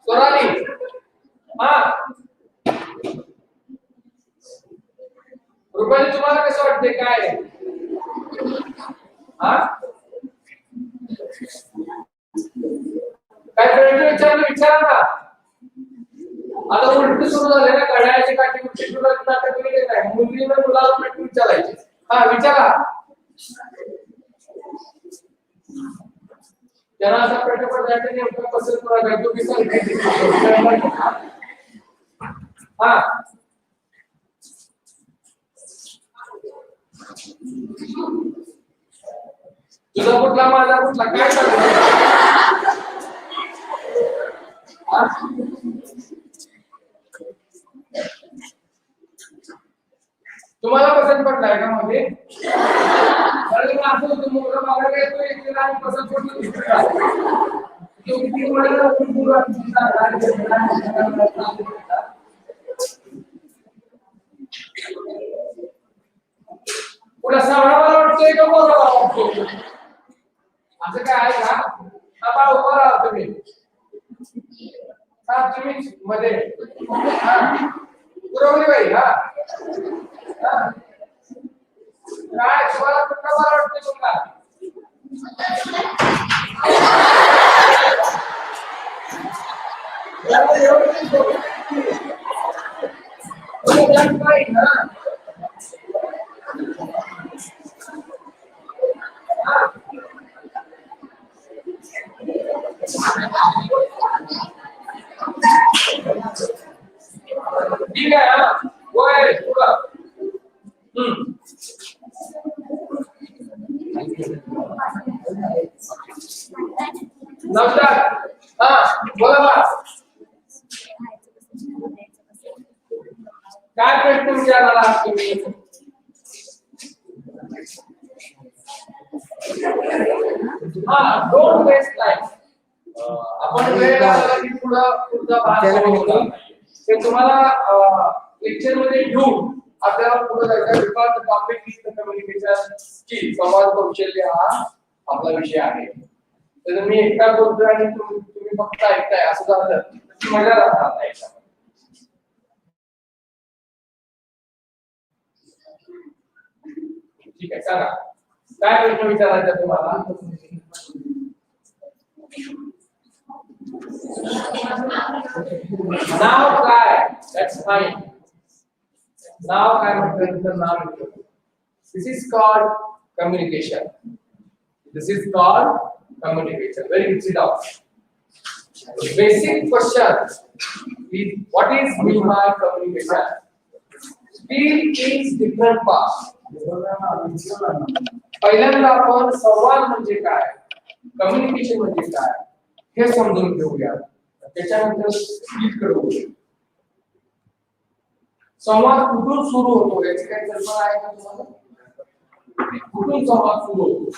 सोनाली हा रुपाली तुम्हाला कसं वाटते काय हा काय प्रश्न विचारा ना आता उलट सुरू झाले ना घड्याळाची काठी उलटी सुरू नाटक केले काय मुलीला मुलाला प्रश्न विचारायचे हा विचारा त्यांना असा प्रश्न पडला नेमका पसंत करायचा तो विचार हा तुझा कुठला माझा कुठला काय तुम्हाला पसंत पडलाय का मध्ये अरे असं होतं मुलगा मागायला येतो एक आणि पसंत पडलं तो किती मला पुढे सावळा मला वाटतोय का बोला वाटतो असं काय आहे का बाबा उभा राहा तुम्ही हा तुम्ही मध्ये पुरवली बाई हा काय तुम्हाला कुठला मला वाटतोय तुमका ठीक आहे हा होय पुढं नमस्कार हा बोला बा काय प्रश्न विचारला तुम्ही हा डोंट वेस्ट टाइम आपण वेळ लागला की पुढचा भाग होता ते तुम्हाला लेक्चर मध्ये घेऊन आपल्याला पुढे जायचं because the topic is the communication skill संवाद कौशल्य हा आपला विषय आहे तर मी एकटा बोलतोय आणि तुम्ही फक्त ऐकताय असं झालं तर मजा राहणार नाही ठीक आहे सांगा काय प्रश्न विचारायचा तुम्हाला नाव काय दॅट्स फाइन नाव काय म्हटलं नाव this is called communication this is called communication very good sit down basic question is what is mean by communication speak is different path पहिल्यांदा आपण संवाद म्हणजे काय कम्युनिकेशन म्हणजे काय हे समजून घेऊया त्याच्यानंतर स्पीच करू संवाद कुठून सुरू होतो याची काही कल्पना आहे का तुम्हाला कुठून संवाद सुरू होतो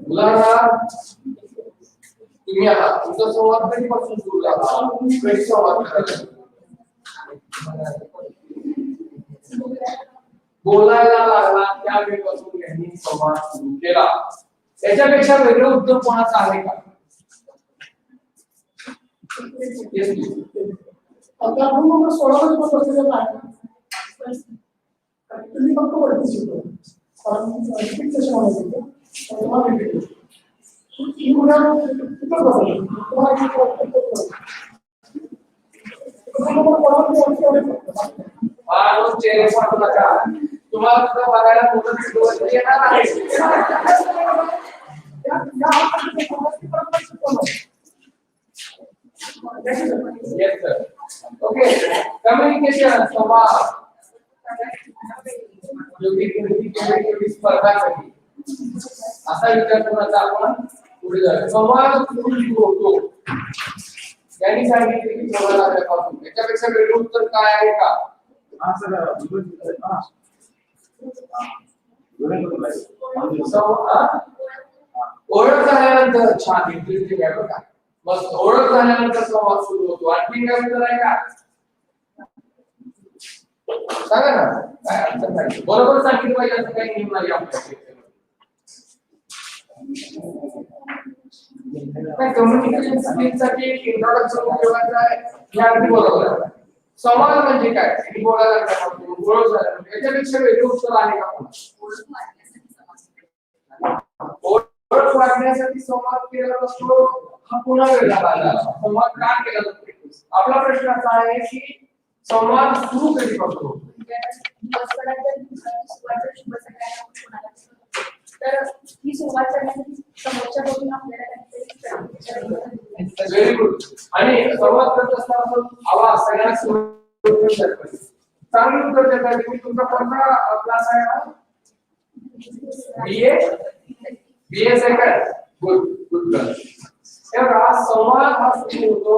उदाहरणार्थ तुम्ही आहात तुमचा संवाद कधीपासून सुरू झाला कधी संवाद करायचा बोलायला लागला त्यावेळेपासून त्यांनी संवाद सुरू केला त्याच्यापेक्षा वेगळं उत्तर कोणाचं आहे का तुम्ही फक्त वरती शिकतो तुम्हाला सुद्धा बघायला मोठं येणार आहे yes sir okay communication संवाद योग्य स्पर्धासाठी असा विचार करून आपण पुढे जाऊया संवाद कुठून सुरू होतो त्यांनी सांगितले की संवाद आल्यापासून याच्यापेक्षा वेगळं उत्तर काय आहे का हा सर ओळख झाल्यानंतर छान इंटरेस्टिंग आहे बघा मस्त ओळख झाल्यानंतर संवाद सुरू होतो आणखी काय उत्तर आहे का सांगा ना काय अडचण नाही बरोबर सांगितलं पाहिजे असं काही नियम नाही आपल्याकडे कम्युनिकेशन स्किलसाठी एक इंट्रोडक्शन उपयोगाचा आहे हे अगदी बरोबर आहे. संवाद म्हणजे काय हे बोलायला काय ओळख झाली याच्यापेक्षा वेगळं उत्तर आहे का ओळख वाढण्यासाठी संवाद केला जातो हा पुन्हा वेगळा भाग आहे. संवाद का केला जातो आपला प्रश्न असा आहे की संवाद सुरू कधीपासून होतो तर ही सुरुवात करण्यासाठी समोरच्या बघून आपल्याला व्हेरी गुड. आणि संवाद करत असताना आवाज सगळ्यांना चांगली उत्तर देतात की तुमचा कोणता क्लास आहे हा BA second good good class. तेव्हा संवाद हा सुरू होतो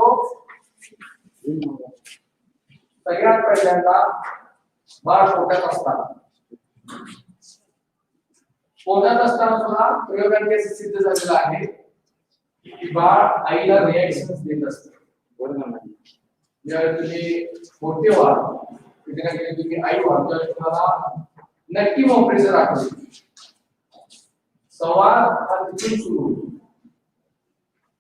सगळ्यात पहिल्यांदा बाळ पोटात असताना सुद्धा प्रयोगांचे सिद्ध झालेलं आहे की बाळ आईला रिएक्शन देत असते. ज्यावेळी तुम्ही मोठे व्हाल तुम्ही आई व्हाल तर तुम्हाला नक्की मोकळीचं दाखवते. संवाद हा तिथून सुरू होतो.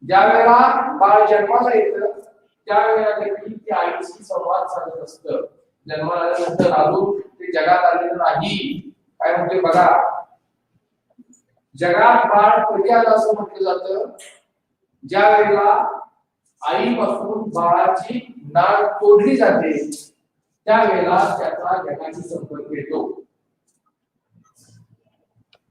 ज्या वेळेला बाळ जन्माला येतं त्यावेळेला देखील ती आईशी संवाद साधत असतं. जन्माला आल्यानंतर अजून ते जगात आलेलं नाही. काय म्हणते बघा जगात बाळ कधी आलं असं म्हटलं जातं ज्या वेळेला आईपासून बाळाची नाळ तोडली जाते त्यावेळेला त्याचा जगाशी संपर्क येतो.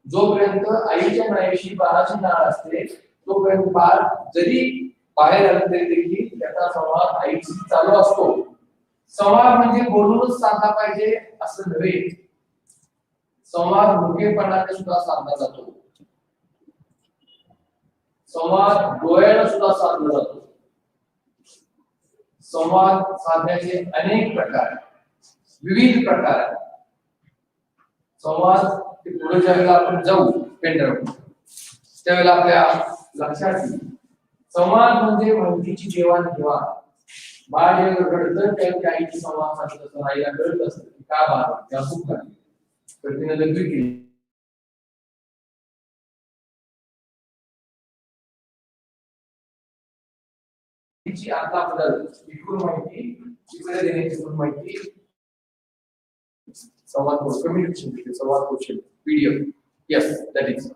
जोपर्यंत आईच्या नाळीशी बाळाची नाळ असते तोपर्यंत बाळ जरी बाहेर आलं तरी देखील त्याचा संवाद आईशी चालू असतो. संवाद म्हणजे बोलूनच साधला पाहिजे असं नव्हे. संवाद मुखेपणाने सुद्धा साधला जातो. संवाद डोळ्याने सुद्धा साधला जातो. संवाद साधण्याचे अनेक प्रकार विविध प्रकार आहेत. संवाद पुढे ज्यावेळेला आपण जाऊ पेंढरपूर त्यावेळेला आपल्या लक्षात येईल संवाद म्हणजे माहितीची देवाणघेवाण. बाळ जे रडतं त्याच्या आईची संवाद साधत असतं. आईला कळत असतं की का बाळ त्या खूप लागली तर तिने लघवी केली आता आपल्याला इकडून माहिती तिकडे देण्याची माहिती संवाद कम्युनिकेशन संवाद कौशल्य पीडीएफ यस दॅट इज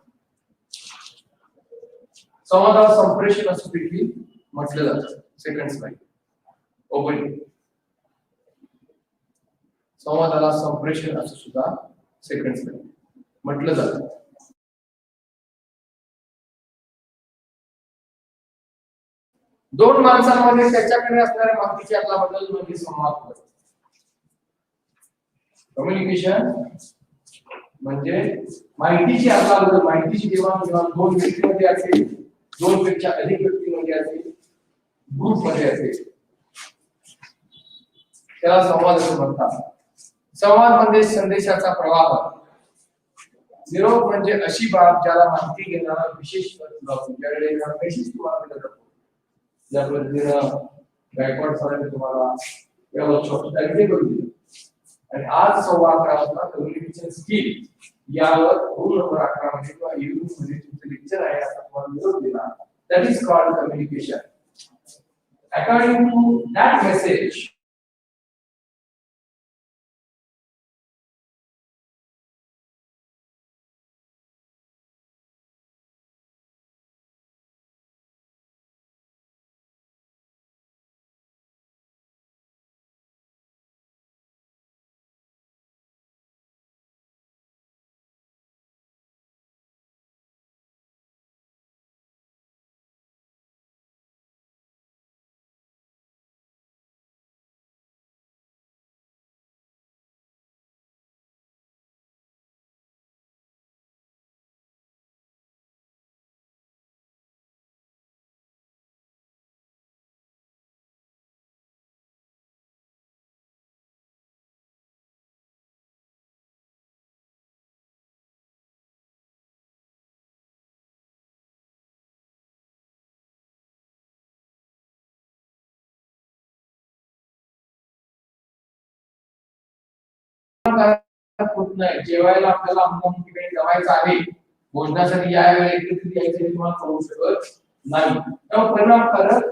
संवादाला संप्रेषण असं देखील म्हटलं जातं. Second slide open. संवादाला संप्रेषण असं सुद्धा सेकंड स्लाइड म्हटलं जातं. दोन माणसांमध्ये त्याच्याकडे असणाऱ्या माहितीची आतला बदल म्हणजे संवाद. कम्युनिकेशन म्हणजे माहितीची आतला बदल माहितीची देवाणघेवाण दोन व्यक्तींमध्ये असेल दोन पेक्षा अधिक व्यक्तींमध्ये असेल ग्रुप मध्ये असेल त्याला संवाद असं म्हणतात. संवाद म्हणजे संदेशाचा प्रवाह. निरोप म्हणजे अशी बाब ज्याला माहिती घेणारा विशेष तुमच्याकडे मेसेज तुम्हाला दिला जातो. ज्या पद्धतीनं गायकवाड सरांनी तुम्हाला या वर्कशॉप अगदी करून आणि आज संवाद करायचा कम्युनिकेशन स्किल यावर रूल नंबर 11 मध्ये किंवा युट्यूब मध्ये तुमचं लेक्चर आहे असा तुम्हाला निरोप दिला. That is called communication. According to that message होत नाही. जेवायला आपल्याला अमुक ठिकाणी जमायचं आहे भोजनासाठी या वेळेला एकत्रित यायचं तुम्हाला कळू शकत नाही, त्यामुळे परिणामकारक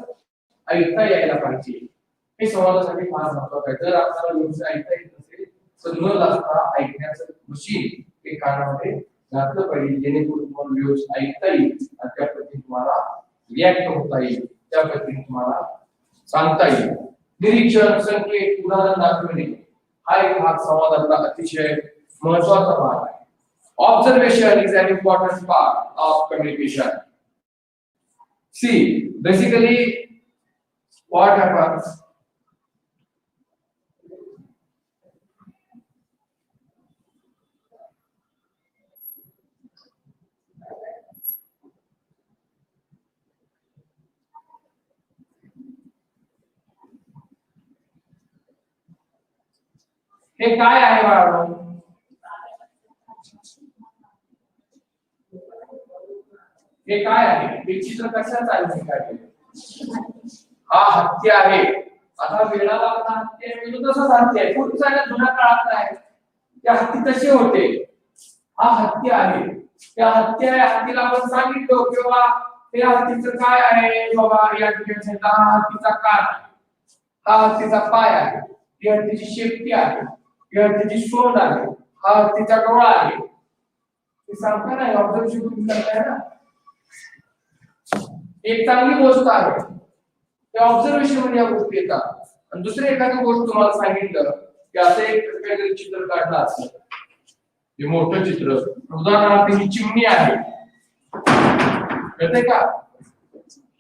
ऐकता यायला पाहिजे. हे संवादासाठी फार महत्त्वाचं आहे. जर आपल्याला व्यवस्थित ऐकता येत नसेल तर न लाजता ऐकण्याचं मशीन हे कानामध्ये घातलं पाहिजे, जेणेकरून तुम्हाला व्यवस्थित ऐकता येईल आणि त्या पद्धतीने तुम्हाला रिॲक्ट होता येईल, त्या पद्धतीने तुम्हाला सांगता येईल. निरीक्षण, संकेत, उदाहरण दाखवणे हा एक भाग संवादातला अतिशय महत्त्वाचा भाग आहे. Observation is an important part of communication. See, basically, what happens? हे काय आहे बाळांनो? हे काय आहे? हे चित्र कशाचं आहे? काय हा हत्ती आहे. आता वेळाला हत्ती आहे, तसंच हत्ती आहे. पुढचा जुन्या काळात आहे, त्या हत्ती कसे होते? हा हत्ती आहे, त्या हत्ती आहे. हत्तीला आपण सांगितलं किंवा त्या हत्तीचं काय आहे बाबा, या ठिकाणी हा हत्तीचा कान आहे, हा हत्तीचा पाय आहे, ही हत्तीची शेपटी आहे, ही हत्तीची सोंड आहे, हा हत्तीचा डोळा आहे. हे सांगता नाही, ऑब्झर्वेशन तुम्ही करताय ना. एक चांगली गोष्ट आहे, त्या ऑब्झर्वेशन मध्ये या गोष्टी येतात. आणि दुसरी एखादी गोष्ट तुम्हाला सांगितलं की असं एक काहीतरी चित्र काढलं असलं, हे मोठं चित्र, उदाहरणार्थ ही चिमणी आहे, कळतंय का?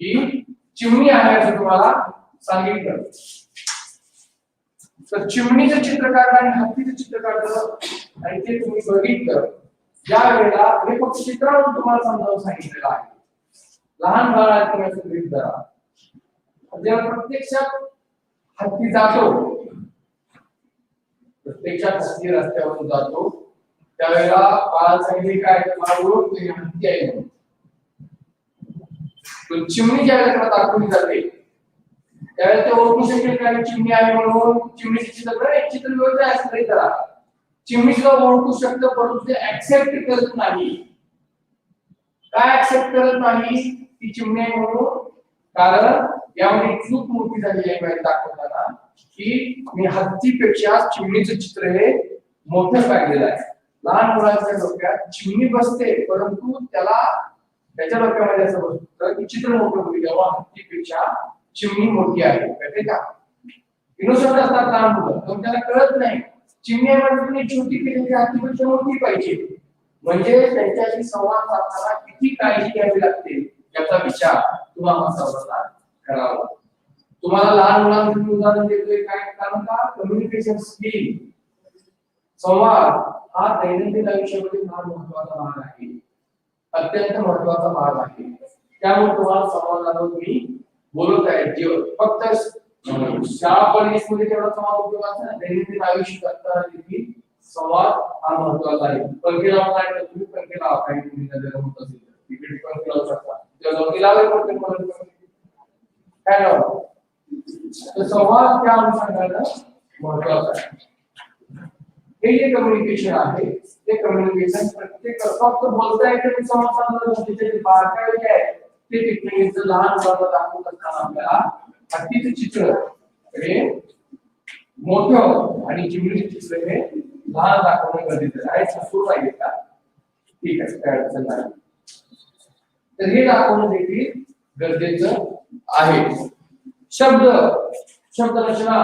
ही चिमणी आहे असं तुम्हाला सांगितलं, तर चिमणीचं चित्र काढलं आणि हत्तीचं चित्र काढलं आणि ते तुम्ही बघितलं, या वेळेला हे फक्त चित्रावरून तुम्हाला समजावून सांगितलेलं आहे. लहान बाळाला तुम्ही धरा, जेव्हा प्रत्यक्षात हत्ती जातो, प्रत्यक्षात हत्ती रस्त्यावरून जातो, त्यावेळेला बाळाला सांगितले काय, तुम्हाला ओळखतो हत्ती आहे म्हणून. तो चिमणी ज्यावेळेला त्याला दाखवली जाते त्यावेळेला ते ओळखू शकेल काय चिमणी आहे म्हणून. चिमणीचे चित्र एक चित्र व्यवस्थित असं तरी करा, चिमणीला ओळखू शकतं, परंतु ते ऍक्सेप्ट करत नाही. काय ऍक्सेप्ट करत नाही ती चिमणी आहे म्हणून? कारण यामध्ये चूक मोठी झालेली आहे दाखवताना, की मी हत्तीपेक्षा चिमणीचं चित्र हे मोठं काढलेलं आहे. लहान मुलांच्या डोक्यात चिमणी बसते, परंतु त्याला त्याच्या डोक्यामध्ये असं बसतं की चित्र मोठं होईल, तेव्हा हत्तीपेक्षा चिमणी मोठी आहे. कळते का? इनोसंट असतात लहान मुलं, पण त्याला कळत नाही चिमणी म्हणजे छोटी केलेली हत्तीपेक्षा मोठी पाहिजे. म्हणजे त्यांच्याशी संवाद साधताना किती काळजी घ्यावी लागते याचा विचार तुम्हाला सर्वांना करावा. तुम्हाला लहान मुलांचं उदाहरण देतोय काय, कारण का कम्युनिकेशन स्किल, संवाद हा दैनंदिन आयुष्यामध्ये फार महत्त्वाचा भाग आहे, अत्यंत महत्त्वाचा भाग आहे. त्यामुळे तुम्हाला संवादावर मी बोलत आहे. जे फक्त शाळा कॉलेजमध्ये तेवढा संवाद उपयोगाचा नाही, दैनंदिन आयुष्य करताना देखील संवाद हा महत्त्वाचा आहे. पंक्ती लावून काय तुम्ही पंक्ती लावा, काही तुम्ही नजर होत असेल तिकडे पंक्ती लावू शकता, तेव्हा पंक्ती लावली पडते काय लावा. तर संवाद त्या अनुषंगाने महत्त्वाचा आहे. हे जे कम्युनिकेशन आहे ते कम्युनिकेशन प्रत्येक फक्त बोलता येते संवाद साधला, त्याचे बारकावे जे आहे ते टेक्निकचं लहान मुलांना दाखवत असताना आपल्याला हत्तीचं चित्र हे मोठं आणि चिमणीचं चित्र हे लहान दाखवणं गरजेचं आहे. सुरू आहे का? ठीक आहे, काय अडचण नाही. तर हे दाखवणं देखील गरजेचं आहे. शब्द, शब्द रचना,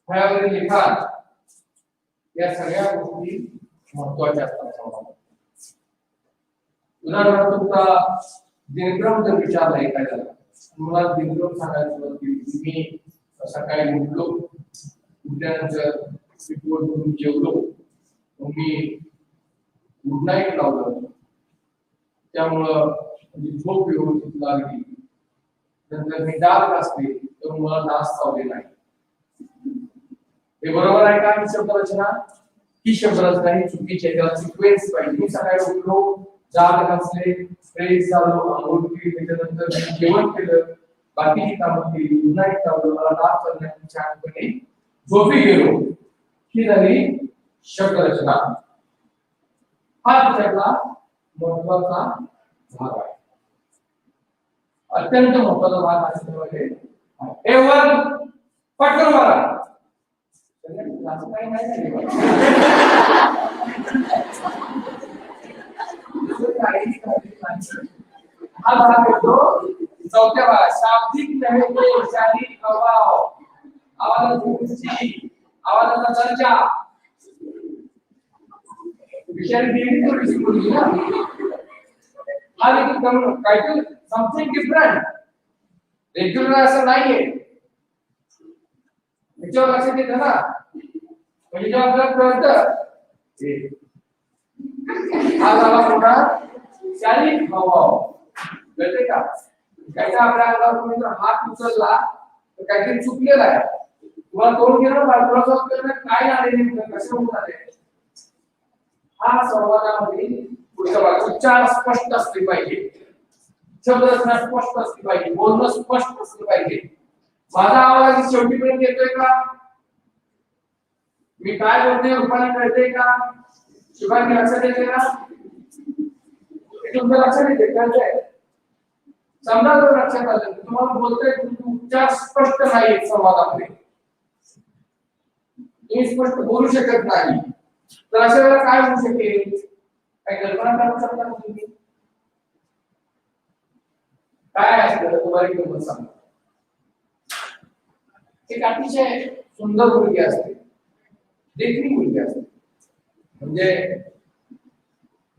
फळ्यावरील लिखाण या सगळ्या गोष्टी महत्त्वाच्या असतात. उदाहरणार्थ तुमचा दिनक्रम जर विचारला एखाद्याला, तुम्हाला दिनक्रम सांगायचं की मी सकाळी उठलो, उठल्यानंतर जेवलो, मी गुड नाईट लावलं, त्यामुळं झोप व्यवस्थित लागली, नंतर मी दात घासले तर मला दास चावले नाही. हे बरोबर आहे का? ही शब्दरचना, ही शब्दरचना ही चुकीची आहे. त्याला सिक्वेन्स पाहिजे. मी सकाळी उठलो, दात घासले, फ्रेश झालो, आंघोळ केली, त्याच्यानंतर जेवण केलं, बाकीची कामं केली, गुड नाईट लावलं, मला दात चालण्याची छानपणे झोपी गेलो, ही झाली शब्दरचना. हा त्यातला महत्त्वाचा भाग आहे. अत्यंत महत्वाचा भाग आहे. हे वर पटकन मारा. असं काही नाही हा भाग येतो चौथ्या भागात. शाब्दिक नव्हे तो शारीरिक अभाव, आवाजाची उंची, आवाजाचा दर्जा, विषयाने दिली तो विषय बोलली ना. हा देखील काहीतरी समथिंग डिफरंट, रेग्युलर असं नाहीये. याच्यावर लक्षात येतं ना. म्हणजे जेव्हा आपल्याला कळतं हा झाला मोठा शारीरिक हावभाव. कळते का? काहीतरी आपल्या अंगावर हात उचलला तर काहीतरी चुकलेलं आहे. तुम्हाला तोंड गेलं बाजूला काय झाले नेमकं, कसं होत आहे. हा संवादामध्ये पुढचा भाग उच्चार स्पष्ट असले पाहिजे, शब्दरचना स्पष्ट असली पाहिजे, बोलणं स्पष्ट असलं पाहिजे. माझा आवाज शेवटीपर्यंत येतोय का? मी काय बोलतोय रूपाने कळतंय का? शिवाय लक्षात येते ना? तुमच्या लक्षात येते कळतंय? समजा जर लक्षात आलं तुम्हाला बोलतोय उच्चार स्पष्ट नाही संवादामध्ये, तुम्ही स्पष्ट बोलू शकत नाही, तर अशा वेळेला काय होऊ शकेल? काही कल्पना करू शकता का तुम्ही? काय असतं तुम्हाला एक गंमत सांगतो. एक अतिशय सुंदर मुलगी असते, देखणी मुलगी असते. म्हणजे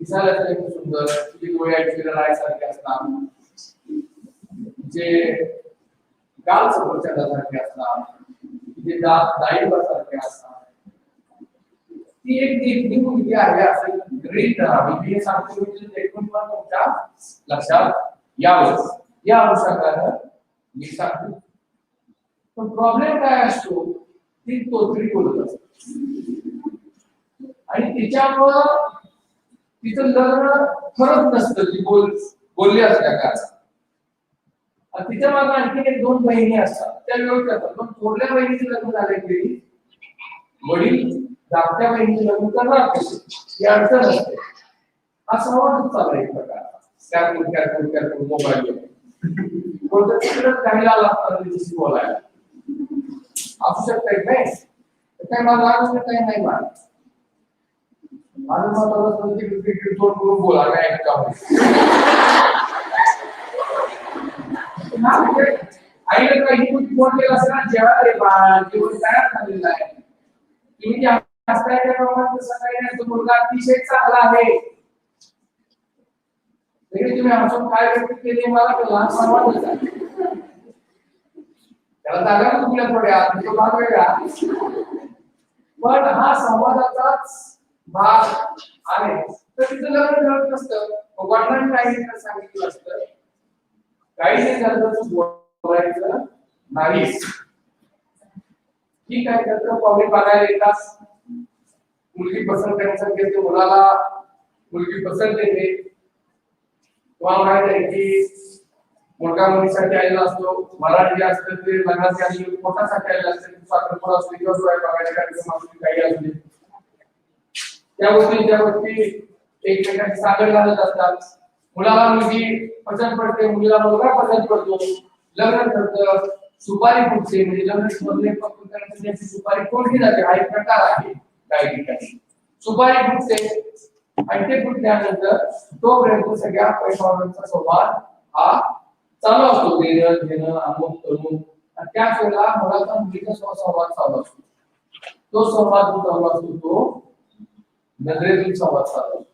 दिसायला खूप सुंदर, तिचे डोळे ऐकलेले रायसारखे असतात, तिचे गाल सफरचंदासारखे असतात, तिचे दात डाळिंबासारखे असतात. ती एक देखणी मुलगी आहे असं गृहीत धरावी. मी सांगतो देखून पण तुमच्या लक्षात यावं, या अनुषंगानं मी सांगतो. पण प्रॉब्लेम काय असतो, ती तोतरी बोलत असते आणि तिच्यामुळं तिचं लग्न खरंच नसतं. ती बोलली असल्या का तिच्या मागे आणखी एक दोन बहिणी असतात, त्या व्यवस्थित असतात. पण थोरल्या बहिणीचे लग्न झाले की वडील धाकट्या बहिणीचे लग्न करणार कसे, ही अडचण असते. हा संवाद चालू आहे एक प्रकार मोबाईल कोणतं तिकडे काही लागतात तिच्याशी बोलायला असू शकत नाही. काय मला काही नाही माझं करून बोला काय आईला काही फोन केला असेल ना, जेव्हा रे बाळ जेवण तयार झालेलं आहे, तुम्ही जे हसताय त्या प्रमाणात तसं काही नाही, तो मुलगा अतिशय चांगला आहे. तुम्ही हसून काय व्यक्त केली मला लहान संवाद त्याला जागा ना तुमच्या थोड्या तो भाग वेगळा, पण हा संवादाचाच भाग आहे. तर तिचं लग्न ठरत नसतं, वडिलांनी काही सांगितलं असतं काही नाही झालं तर बोलायचं नाहीच. ठीक आहे, तर पाहुणे बघायला येतात, मुलगी पसंत करण्यासाठी येते, मुलाला मुलगी पसंत येते. तुम्हाला माहित आहे की मुलगा मुलीसाठी आलेला असतो, मराठी असतं ते लग्नाच्या आधी पोटासाठी आलेला असतं, साखरपुडा असतो किंवा डोळे बघायचे कार्यक्रम असतो, काही असते त्या गोष्टी एकमेकांची सागर घालत असतात. मुलाला मुलगी पसंत पडते, मुलीला मुलगा पसंत पडतो, लग्न ठरतं, सुपारी फुटते. म्हणजे लग्न करण्याची सुपारी फोडली जाते, हा एक प्रकार आहे. काही ठिकाणी सुपारी फुटते आणि ते फुटल्यानंतर तोपर्यंत सगळ्या पैशावाल्यांचा संवाद हा चालू असतो, देणं घेणं अमुक तमुक. आणि त्याच वेळेला मुलाचा मुलीचा संवाद चालू असतो. तो संवाद जो चालू असतो तो नजरेतून संवाद चालू असतो.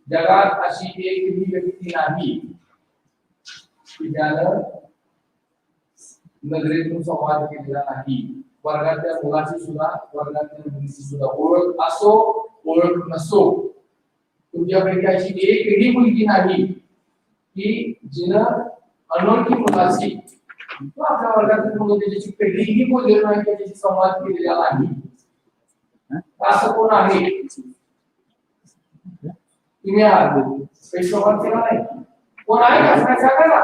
जगात अशी एकही व्यक्ती नाही की ज्यानं नजरेतून संवाद केलेला नाही. वर्गातल्या मुलाची सुद्धा वर्गातल्या मुलीची सुद्धा, ओळख असो ओळख नसो, तुमच्यापैकी अशी एकही मुलगी नाही की जिनं अनोळखी मुलाची आपल्या वर्गातील मुलं त्याच्याशी कधीही बोललेलं नाही, त्याच्याशी संवाद केलेला नाही. असं कोण आहे? तुम्ही काही संवाद केला नाही? कोण आहे का? सांगा ना,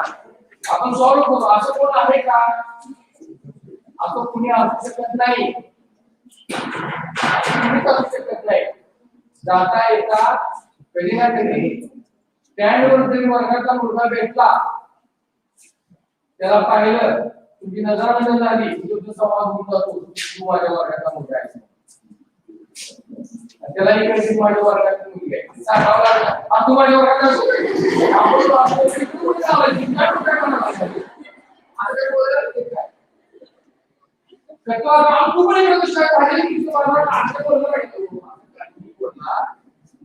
आपण सॉल्व्ह करू. असं कोण आहे का? असं कुणी असू शकत नाही, असू शकत नाही. जाता येता कधी ना कधी स्टँडवर जरी वर्गाचा मुलगा भेटला त्याला पाहिलं तुमची नजर झाली तुझा संवाद होऊन जातो तू माझ्या वर्गाचा मुलगा आहे त्याला इकडे माझ्या वर्गाचा मुलगा आहे सांगावं लागलं हा तू माझ्या वर्गाचा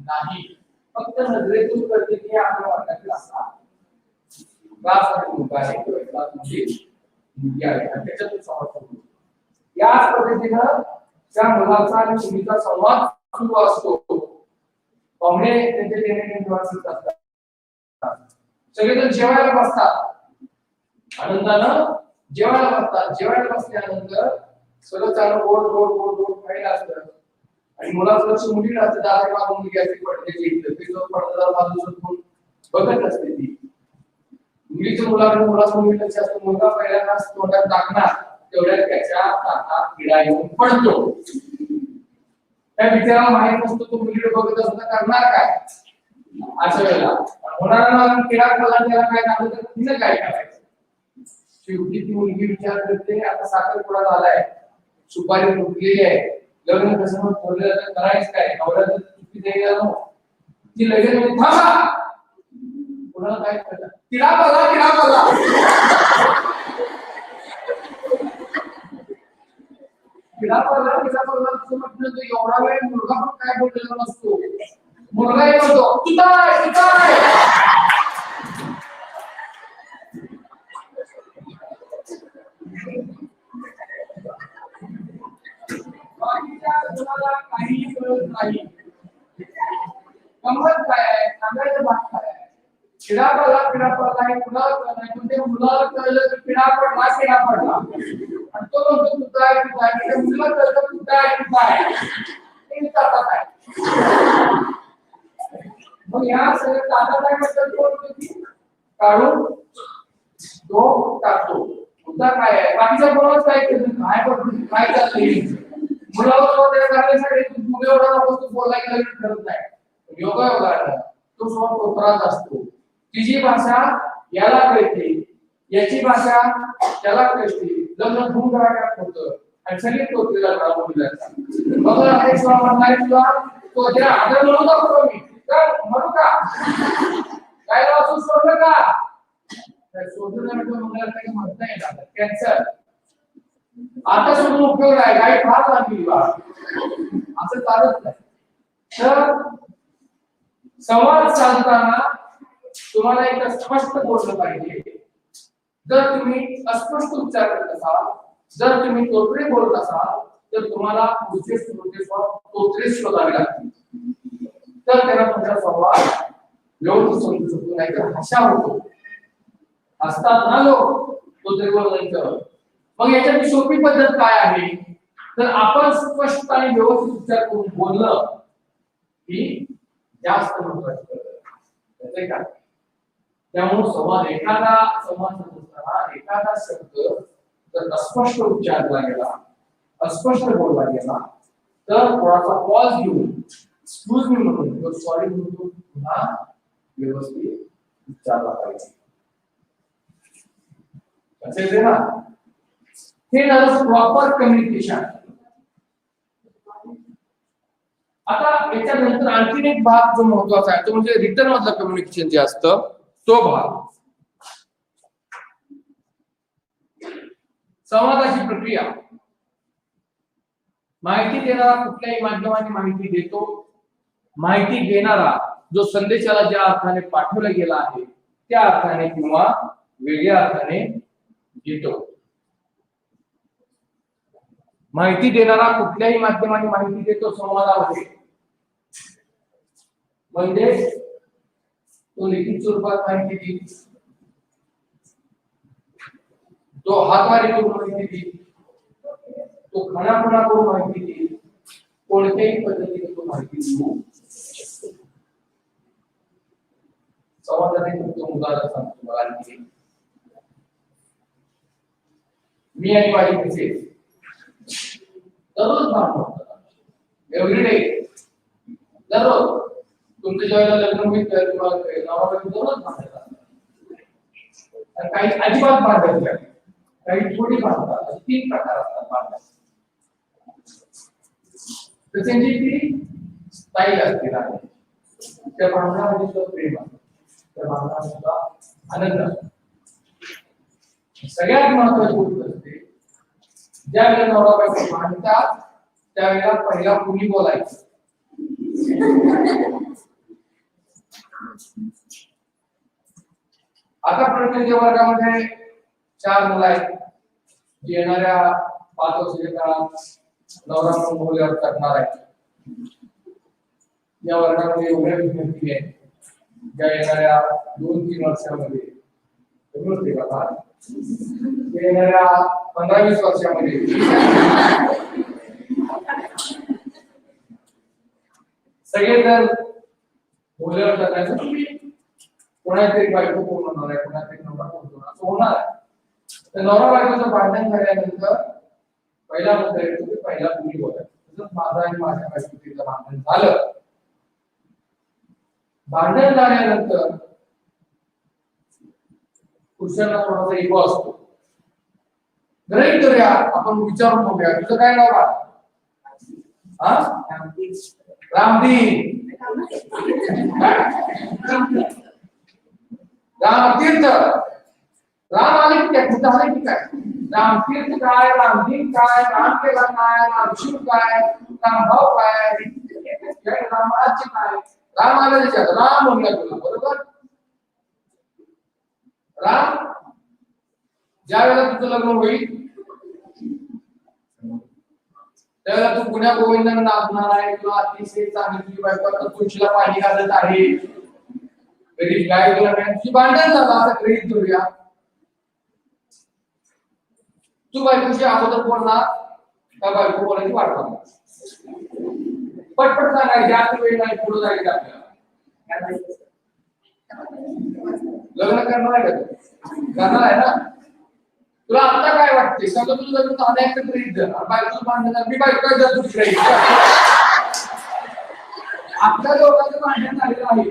नाही फक्त नजरेतून कळते की आपल्या वर्गातील असा त्याच्यातून संवाद याच पद्धतीनं त्या मुलाचा आणि मुलीचा संवाद सुरू असतो पाहुणे त्यांचे निवासित असतात सगळेजण जेवायला बसतात आनंदानं जेवायला बसतात जेवायला बसल्यानंतर सगळं चालू गोड गोड गोड गोड खायला असतं आणि मुलाचं लक्ष मुलीकडे असतं दादा मागून मुलगी असते पडद्याची पडदा बाजूला बघत असते ती मुलीचं मुलाचं मुलीला असतं मुलगा पहिल्यांदा तोंडात टाकणार तेवढ्यात त्याच्या ताटात किडा येऊन पडतो त्या बिचाराला माहित नसतो तो मुलीकडे बघत असतो करणार काय अशा वेळेला होणारा किडा खाल्ला त्याला काय झालं तर तिने काय करायचं शेवटी ती मुलगी विचार करते आता साखरपुडा झालाय सुपारी फुटलेली आहे लग्न कसं ठरलेलं तर करायचं काय नवऱ्याचं चुकी द्यायला ती लगेच म्हणजे थांबा पुन्हा काय करतात किडा पडला असं म्हटलं तर एवढा वेळ मुलगा पण काय बोललेला नसतो मुलगा येतो तुझा काही कळत नाही गंमत काय आहे सांगायचं भाग काय आहे किडा पडला हे कुणाला कळत नाही पण ते मुलाला कळलं की किडा पडला आणि तो म्हणतो तुझा आहे मुलीला कळतं तुझा आहे ते तातात आहे मग या सगळ्या तातात आहे म्हटलं कोण काढून तो टाकतो तुझा काय आहे बाकीच्या कोणाच काय केलं काय पडतो काय चाललंय मुलावर करण्यासाठी मुली एवढा वस्तू बोलायला ठरत नाही योगा तो स्वतः कोपरात असतो तिची भाषा याला कळते याची भाषा त्याला कळते लग्न धूम करायला होतं आणि सगळे तोत्रीला मुलीला मग अनेक म्हणणार तुला तो जरा आदर म्हणू दाखवतो मी म्हणू का काय वाचून सोडलं का सोडलं म्हटलं म्हणता येणार कॅन्सर आता सोडून उपयोग आहे गाडी फार लागली असं चालत नाही तर संवाद साधताना तुम्हाला एक स्पष्ट बोललं पाहिजे जर तुम्ही अस्पष्ट उच्चार करत असाल जर तुम्ही तोत्रे बोलत असाल तर तुम्हाला पुढचे तोत्रे शोधावे लागतील तर त्याला तुमचा संवाद व्यवस्थित समजू शकतो नाही तर भाषा होतो असतात ना लोक तोत्रे बोलायचं मग याच्यात सोपी पद्धत काय आहे तर आपण स्पष्ट आणि व्यवस्थित उच्चार करून बोललं की जास्त महत्वाची पद्धत का त्यामुळे एखादा संवाद असताना एखादा शब्द जर अस्पष्ट उच्चारला गेला अस्पष्ट बोलला गेला तर थोडासा पॉज घेऊन एक्सक्यूज मी म्हणून किंवा सॉरी म्हणून पुन्हा व्यवस्थित उच्चारला पाहिजे असेल ना हे झालं प्रॉपर कम्युनिकेशन आता याच्यानंतर आणखीन एक भाग जो महत्वाचा आहे तो म्हणजे रिटर्न मधलं कम्युनिकेशन जे असतं तो भाग संवादाची प्रक्रिया माहिती देणारा कुठल्याही माध्यमाने माहिती देतो माहिती घेणारा जो संदेशाला ज्या अर्थाने पाठवला गेला आहे त्या अर्थाने किंवा वेगळ्या अर्थाने घेतो माहिती देणारा कुठल्याही माध्यमाने माहिती देतो संवादामध्ये म्हणजे तो लिखित स्वरूपात माहिती देईल तो हातवारे करून माहिती देईल तो खानापुना करून माहिती देईल कोणत्याही पद्धतीने तो माहिती देऊ शकतो संवादाने तो उदाहरण सांगतो तुम्हाला आणखी मी आणि माझी मिसेस दररोज भांडण एव्हरीडे दररोज तुमच्या ज्यावेळेला लग्न होईल त्यावेळेला दररोज भांडण आणि काही अजिबात बांधत नाही, काही थोडी बांधतात. असे 3 प्रकार असतात बांधण्याचे. तर त्यांची ती स्टाईल असते राहण्याची. त्या बांधण्यामध्ये सुद्धा प्रेम असतं, त्या बांधण्यामध्ये सुद्धा आनंद असतो. सगळ्यात महत्वाची गोष्ट असते, ज्या वेळेला नवरा बायको भांडतात त्यावेळेला पहिला कुणी बोलायचं. आता प्रत्येक वर्गामध्ये 4 मुलं आहेत, येणाऱ्या 5 वर्षाच्या काळात नवरा म्हणून बोलल्यावर करणार आहे. या वर्गामध्ये एवढ्या विद्यार्थी आहेत ज्या येणाऱ्या 2-3 वर्षामध्ये येणाऱ्या 15-20 वर्षामध्ये सगळे जर बोलल्यावर करायचं, तुम्ही कोणातरी बायको कोण होणार आहे, कोणातरी नवरा कोण होणार असं होणार आहे. तर नवरा बायकोचं भांडण झाल्यानंतर पहिला मुद्दा येतो की पहिला तुम्ही बोलायचं. तसंच माझं आणि माझ्या बायकोचं भांडण झालं. भांडण झाल्यानंतर पुरुषांना थोडासा इगो असतो. गृहीत धरूया, आपण विचारून बघूया, तुझं काय नाव आहे? रामदीन. रामतीर्थ. राम आले की काय, कुठं आले की काय? रामतीर्थ काय, रामदीन काय, रामकेला काय, रामशिव काय, रामभाव काय, रामराज्य काय? राम आले त्याच्यात राम म्हणूया तुला, बरोबर? राम ज्या वेळेला तुझं लग्न होईल त्यावेळेला तू पुण्या गोविंदांना नाचणार आहे, तुला अतिशय चांगली तुझी बायको तुळशीला पाणी घालत आहे, घरी गाय तुला तुझी भांडण झालं असं गृहीत धरूया. तू बायकोशी अगोदर बोलणार का बायको बोलायची वाट बघणार? पटपट सांगायची, जास्त वेळ नाही, पुढे जायचं आपल्याला. लग्न करणार आहे का? करणार आहे ना? तुला आता काय वाटते? समजा तुझं लग्न झालं एक गृहीत धर, बायकोचं भांडण झालं, मी बायको जर दुसरी आपल्या दोघांचं भांडण झालेलं आहे,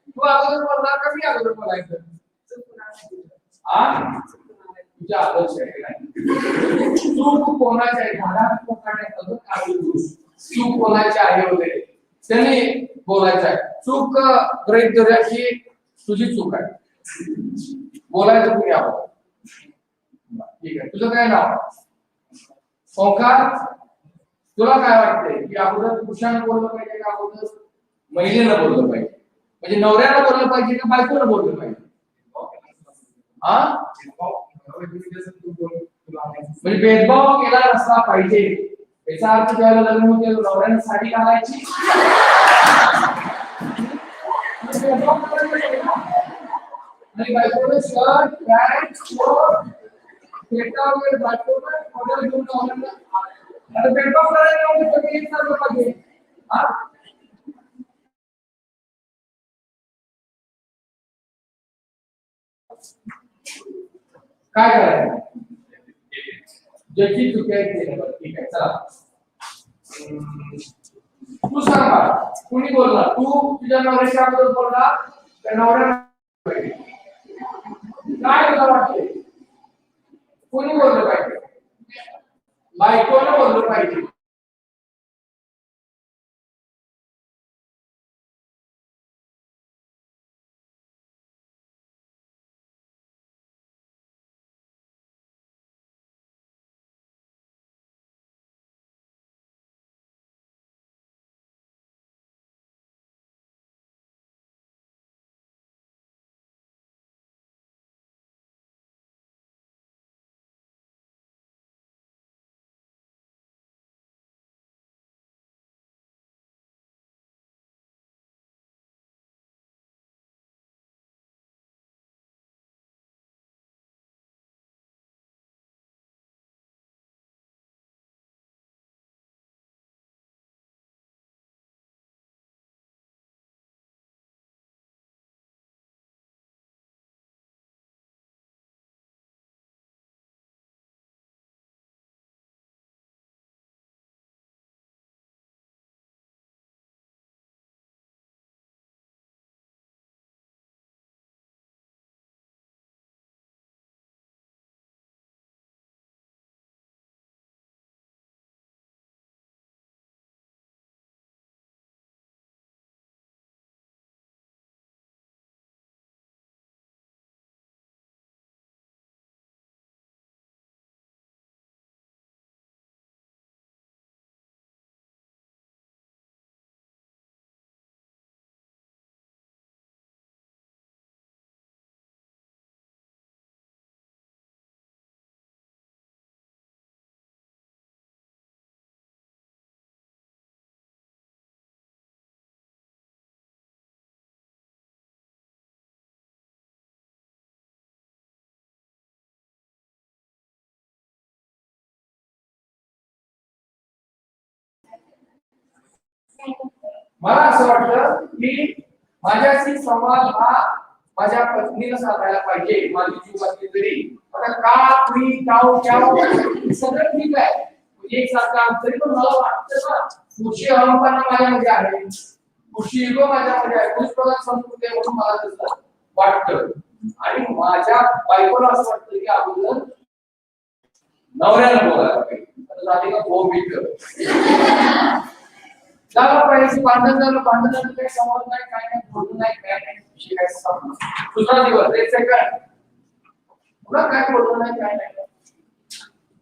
तू अगोदर बोलणार का मी अगोदर बोलायचं? तुझ्या आदर्श आहे. चूक कोणाची आहे? घरात कोणाच्या काही चूक कोणाची आहे वगैरे त्यांनी बोलायचं आहे. चूक गृहीत धरूया की तुझी चूक आहे, बोलायचं कुणी आपण. ठीक आहे, तुझं काय नाव? ओंकार. तुला काय वाटतंय की अगोदर पुरुषानं बोललं पाहिजे का अगोदर महिलेनं बोललं पाहिजे? म्हणजे नवऱ्यानं बोललं पाहिजे का बायकोनं बोललं पाहिजे? म्हणजे भेदभाव केला नसला पाहिजे. याचा अर्थ ज्यावेळेला लग्न होते नवऱ्यानं साडी घालायची आणि बायकोने शर्ट पॅन्ट कोट फेटा वगैरे बायकोने ऑर्डर घेऊन नवऱ्यानं आता भेदभाव करायला नव्हते एक सारखं पाहिजे. काय करायचं? ज्याची चुकी आहे ते बघ. ठीक आहे, चला तू सांग मला, कुणी बोलला? तू तुझ्या नवऱ्याच्या अगोदर बोलला त्या नवऱ्याला काय तुला वाटते? कुणी बोललं पाहिजे? बायकोनं बोललं पाहिजे. मला असं वाटतं की माझ्याशी संवाद हा माझ्या पत्नीला साधायला पाहिजे, माझी जीव असली तरी. आता का मी गाव गाव सगळं ठीक आहे, एक सारखं तरी पण मला वाटतं ना खुशी अहंपणा माझ्यामध्ये आहे, खुशी इगो माझ्यामध्ये आहे, पुष्पदान संस्कृती आहे म्हणून मला तसं वाटतं. आणि माझ्या बायकोला असं वाटतं की अगोदर नवऱ्याला बोलायला पाहिजे. आता झाली का भाऊ मित्र झालं पाहिजे, भांडण झालं, भांडणाचं काही संवाद नाही, काय नाही, बोलू नाही, काय नाही, शिकायचं संपलं. दुसरा दिवस एक सेकंड पुन्हा काय बोलू नाही, काय नाही.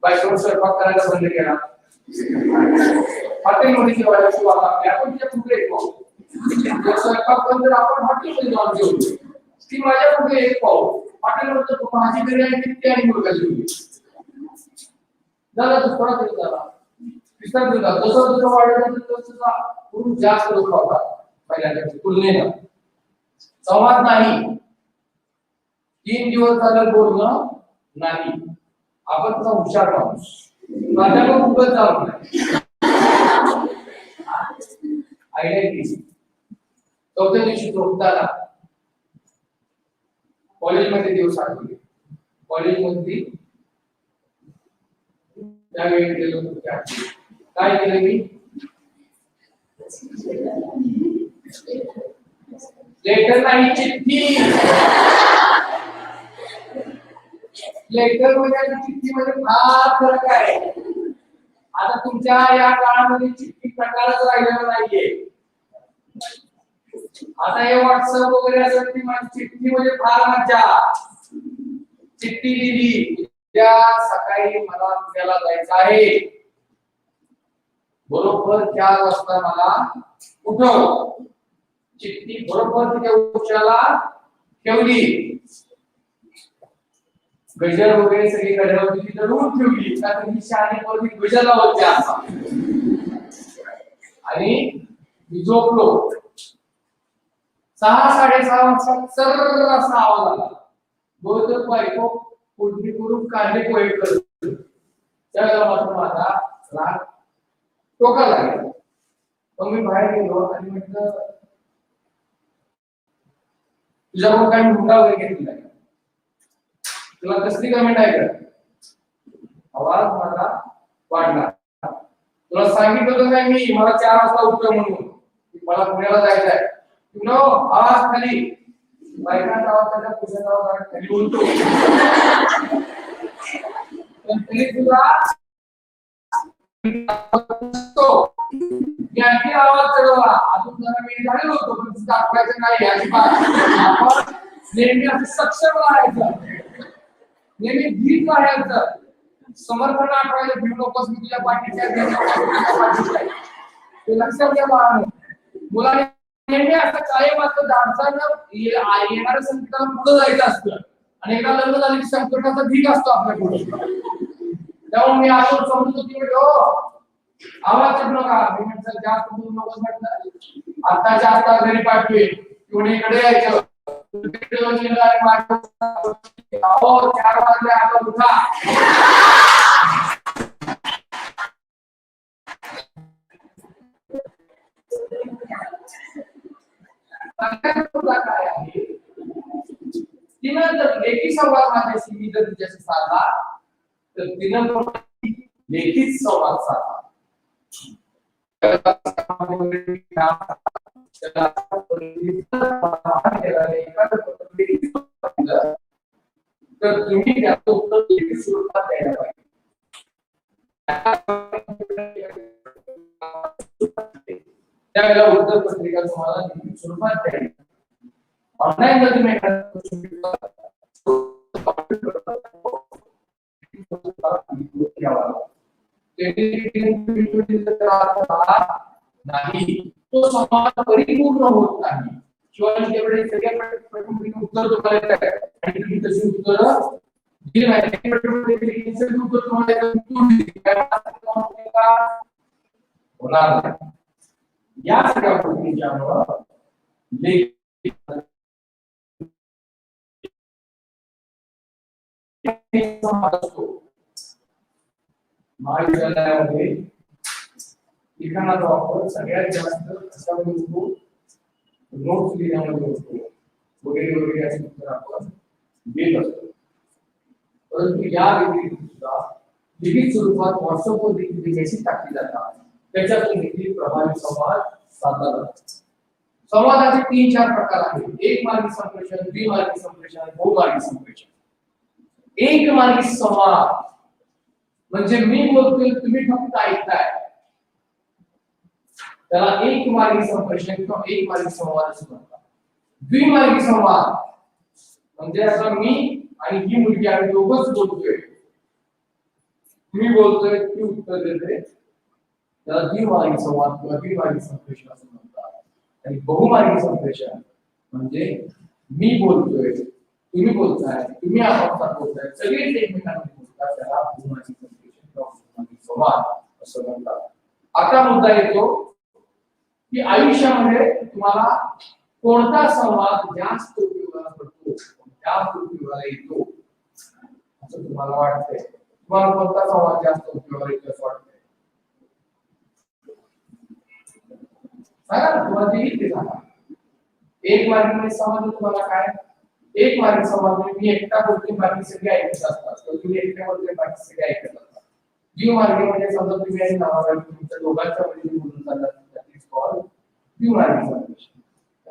बायकोनं स्वयंपाक करायला बंद केला, हॉटेलमध्ये जेवायला सुरुवात आपली, आपण तिच्या पुढे एक पाहू. स्वयंपाक बंद, आपण हॉटेलमध्ये जाऊन जेवतो. ती माझ्या पुढे एक पाहू, हॉटेलमध्ये भाजी घरी आहे ती आणि मुलगा जेवली. झाला दुसरा दिवस झाला, तिसरा दिवस झाला, जसं जसं वाढलं तसं खूप जास्त लोक होतात पहिल्या तुलनेनं. संवाद नाही, 3 दिवस झालं बोलणं नाही. आपण तसा हुशार माणूस, माझ्याकडे खूपच जाऊ नाही आयडिया केली. चौथ्या दिवशी झोपताना कॉलेजमध्ये दिवस आठवले, कॉलेजमध्ये त्यावेळी गेलो काय केलं मी, लेटर नाही चिठ्ठी. लेटर मध्ये आणि चिठ्ठी मध्ये फार फरक आहे. आता तुमच्या या काळामध्ये चिठ्ठी प्रकारच राहिलेला नाहीये. आता हे व्हॉट्सअप वगैरे असेल ती चिठ्ठी मध्ये फार मज्जा. चिठ्ठी लिहिली, त्या सकाळी मला पुण्याला जायचं आहे, बरोबर 4 वाजता मला उठव. चिठ्ठी बरोबर तिच्या उशाला ठेवली, गजर वगैरे सगळी गजरावरती तिथं ठेवली, कारण ही शाळेवरती गजर लावते असा. आणि मी झोपलो. 6-6:30 वाजता सर्र असा आवाज आला. बहुतेक बायको फोडणी करून कांदे पोहे करत. त्यावेळेला मात्र माझा राग टोकाला लागला. मग मी बाहेर गेलो आणि म्हटलं तुझ्याकडून काही मुंडा वगैरे घेतला, तुला कसली कमेंट आहे का? आवाज माझा वाढला. तुला सांगितलं होतं काय मी मला 4 वाजता उठतो म्हणून, मला पुण्याला जायचं आहे. नो आवाज खाली, बायकांचा आवाज त्याच्या पुढच्या आवाज खाली उलटो. पण तरी तुला आणखी आवाज चढवला. अजून जरा मी झालेलो होतो पण दाखवायचं नाही अजिबात. आपण नेहमी असं सक्षम राहायचं, नेहमी भीत राहायचं, समर्थन आठवायचं. भीड नकोस, मी तुझ्या पाठीच्या ते लक्षात घ्या बाळांनो. मुलाने नेहमी असं कायम असं डान्सरनं येणाऱ्या संकटाला पुढे जायचं असतं, आणि एकदा लग्न झालं की संकटाचा भीक असतो आपल्या पुढे. त्यामुळे मी आपण समजतो की आवाज चढ नका, मी म्हटलं जास्त बोलू नकोस म्हटलं. आता जास्त घरी पाठवे किंवा इकडे यायचं. 4 वाजले आता उठा. काय आहे तिनं जर लेखी संवाद माझ्याशी मी जर तिच्याशी साधला तर तिनं लेखीच संवाद साधला. तर तुम्ही त्याचं उत्तर लेखी स्वरूपात द्यायला पाहिजे. त्यावेळेला उत्तर पत्रिका तुम्हाला लिखित स्वरूपात द्यायची. ऑनलाईन जर तुम्ही नाही तो संवाद परिपूर्ण होत नाही. शिवाय जेवढे सगळ्या उत्तर तुम्हाला आणि तुम्ही तशी उत्तर दिली नाही होणार नाही. या सगळ्या गोष्टींच्यामुळं महाविद्यालयामध्ये लिखाणाचा वापर सगळ्यात जास्त कशामध्ये होतो, नोट्स लिहिण्यामध्ये होतो, वगैरे वगैरे असे उत्तर आपण देत असतो. परंतु या व्यतिरिक्त सुद्धा लिखित स्वरूपात व्हॉट्सअपवर देखील मेसेज टाकले जातात, त्याच्यातून देखील प्रभावी संवाद साधला जातो. संवादाचे 3-4 प्रकार आहेत. एक मार्गी संप्रेषण, द्विमार्गी संप्रेषण, बहुमार्गी संप्रेषण. एक मार्गी संवाद म्हणजे मी बोलतोय तुम्ही फक्त ऐकताय, त्याला एक मार्गी संप्रेषण किंवा एक मार्गी संवाद असं म्हणतात. द्विमार्गी संवाद म्हणजे आता मी आणि ही मुलगी आम्ही दोघंच बोलतोय, मी बोलतोय ती उत्तर देते, त्याला द्विमार्गी संवाद किंवा द्विमार्गी संप्रेषण असं म्हणतात. आणि बहुमार्गी संप्रेषण म्हणजे मी बोलतोय, तुम्ही बोलताय, तुम्ही आपापसात बोलताय, सगळेच एकमेकांमध्ये बोलतात, त्याला बहुमार्गी संप्रेषण किंवा बहुमार्गी संवाद असं म्हणतात. आता मुद्दा येतो की आयुष्यामध्ये तुम्हाला कोणता संवाद जास्त उपयोगाला पडतो, जास्त उपयोगाला येतो असं तुम्हाला वाटतंय? तुम्हाला कोणता संवाद जास्त उपयोगाला येतो असं वाटतंय? सांगा ना, तुम्हाला जे येते सांगा. एक मार्गी संवाद तुम्हाला काय? एक मार्गी संवाद म्हणजे मी एकटा बोलतोय, बाकी सगळे ऐकत असतात, तुम्ही एकटा बोलतोय, बाकी सगळे ऐकत असतात. द्विमार्गी म्हणजे समजा तुम्ही आणि नवरा तुमच्या दोघांच्या मध्ये बोलून चाललात, कॉल द्विमार्गी संप्रेषण.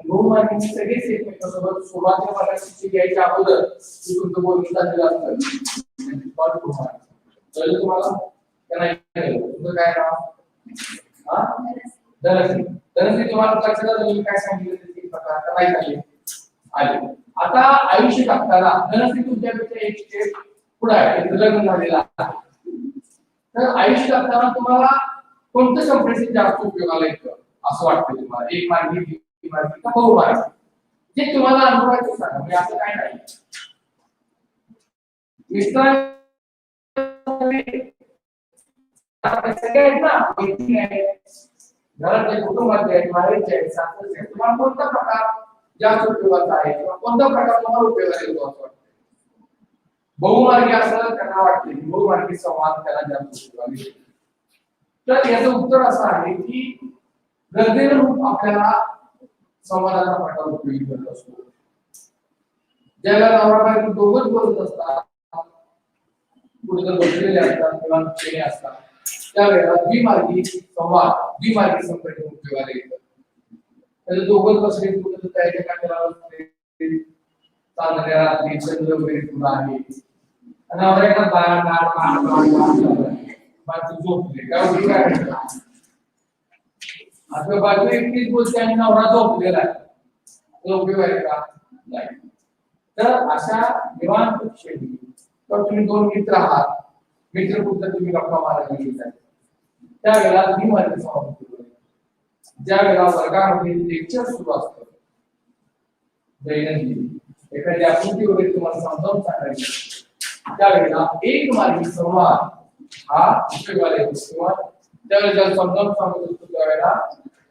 बहुमार्गी सगळेच एकमेकांसोबत सुरुवातीला मार्गाशी घ्यायच्या अगोदर तुमचं बोलणं झालेलं असतं, कॉल बहुमार्गी. कळलं तुम्हाला का नाही? तुमचं काय नाव? हा, धनश्री. धनश्री, तुम्हाला लक्षात आलं मी काय सांगितलं ते प्रकार का नाही झाले? आले. आता आयुष्य जगताना धनश्री तुमच्यापेक्षा एक स्टेप पुढे आहे, लग्न झालेलं आहे. तर आयुष्य जगताना तुम्हाला कोणतं संप्रेषण जास्त उपयोगाला येतं असं वाटतं तुम्हाला? एक मार्गी, द्विमार्गी का बहुमार्गी? जे तुम्हाला अनुभवायचं सांगा, म्हणजे असं काय नाही. घरातले कुटुंबातले आहेत, बाहेरचे आहेत, सासरचे आहेत, तुम्हाला कोणता प्रकार जास्त उपयोगाचा आहे किंवा कोणता प्रकार तुम्हाला उपयोगाला येतो असं वाटतं? बहुमार्गी असं त्यांना वाटते की बहुमार्गी संवाद त्याला जास्त उपयोगाला येतो. तर याचं उत्तर असं आहे की गरजेनुरूप आपल्याला संवादाचा प्रकार उपयोगी होत असतो. ज्याला नवरा बायको दोघंच बोलत असतात, कुठे बसलेले असतात किंवा केले असतात, त्यावेळेला द्विमार्गी संवाद, द्विमार्गी संप्रेषण उपयोगाला येतं. त्याला दोघंच बसले, कुठे त्याच्या काठाला बसले, चांदण्या रात्री चंद्र वगैरे तुला आहे, नवऱ्याला बाजू झोपले काय होती काय असं बाजू एकटीच बोलते आणि नवरा झोपलेला आहे, तो उपयोग आहे का? नाही. तर अशा निवांत क्षणी तुम्ही दोन मित्र आहात, मित्र कुठं तुम्ही गप्पा मारायला गेलाय, त्यावेळेला द्विमार्गी संवाद होतो. ज्या वेळेला वर्गामध्ये लेक्चर सुरू असतं दैनंदिन, एखादी आकृती वगैरे तुम्हाला समजावून सांगायची, त्यावेळेला एक मार्गी संवाद हा उपयोगाला येतो. किंवा त्यावेळेला समजावून सांगत असतो, त्यावेळेला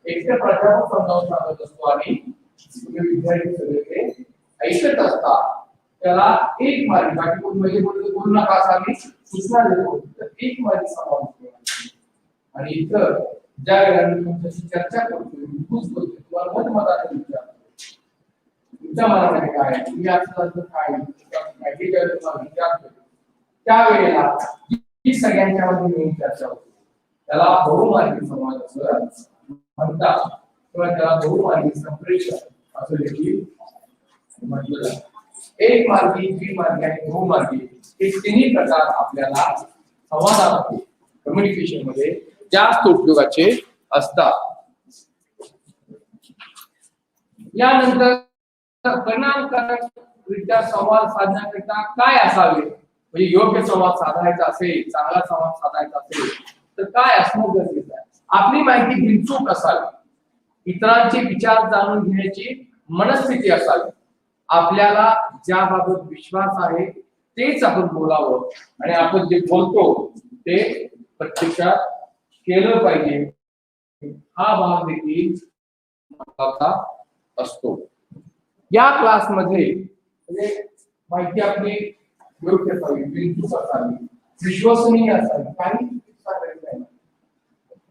एकटे प्राध्यापक समजावून सांगत असतो आणि तुम्ही विद्यार्थी सगळे ते ऐकत असतात, त्याला एक मार्गी, बाकी कोण म्हणजे बोलू नका असं आम्ही सूचना देतो, तर एक मार्गी संवाद उपयोगाला. आणि इतर ज्या वेळेला मी तुमच्याशी चर्चा करतोय, खुश बोलतोय, तुम्हाला मतमताने विचारतो, तुमच्या मनामध्ये काय आहे, तुम्ही असं काय हे तुम्हाला विचारतो, त्यावेळेला ही सगळ्यांच्या मध्ये मिळून चर्चा होते, त्याला बहुमार्गी संवाद असं म्हणतात किंवा त्याला बहुमार्गी संप्रेषण असं देखील म्हटलं जातं. एक मार्गी, द्विमार्गी आणि बहुमार्गी हे तिन्ही प्रकार आपल्याला संवादामध्ये, कम्युनिकेशन मध्ये जास्त उपयोगाचे असतात. यानंतर परिणामकारकरित्या संवाद साधण्याकरिता काय असावे, म्हणजे योग्य संवाद साधायचा असेल, चांगला संवाद साधायचा असेल तर काय असणं गरजेचं आहे? आपली माहिती बिनचूक असावी, इतरांचे विचार जाणून घेण्याची मनस्थिती असावी, आपल्याला ज्याबाबत विश्वास आहे तेच आपण बोलावं आणि आपण जे बोलतो ते प्रत्यक्षात केलं पाहिजे, हा भाग देखील महत्त्वाचा असतो. या क्लासमध्ये म्हणजे माहिती आपली योग्य असावी, बिनचूक असावी, विश्वसनीय असावी, काही सांगायचं नाही.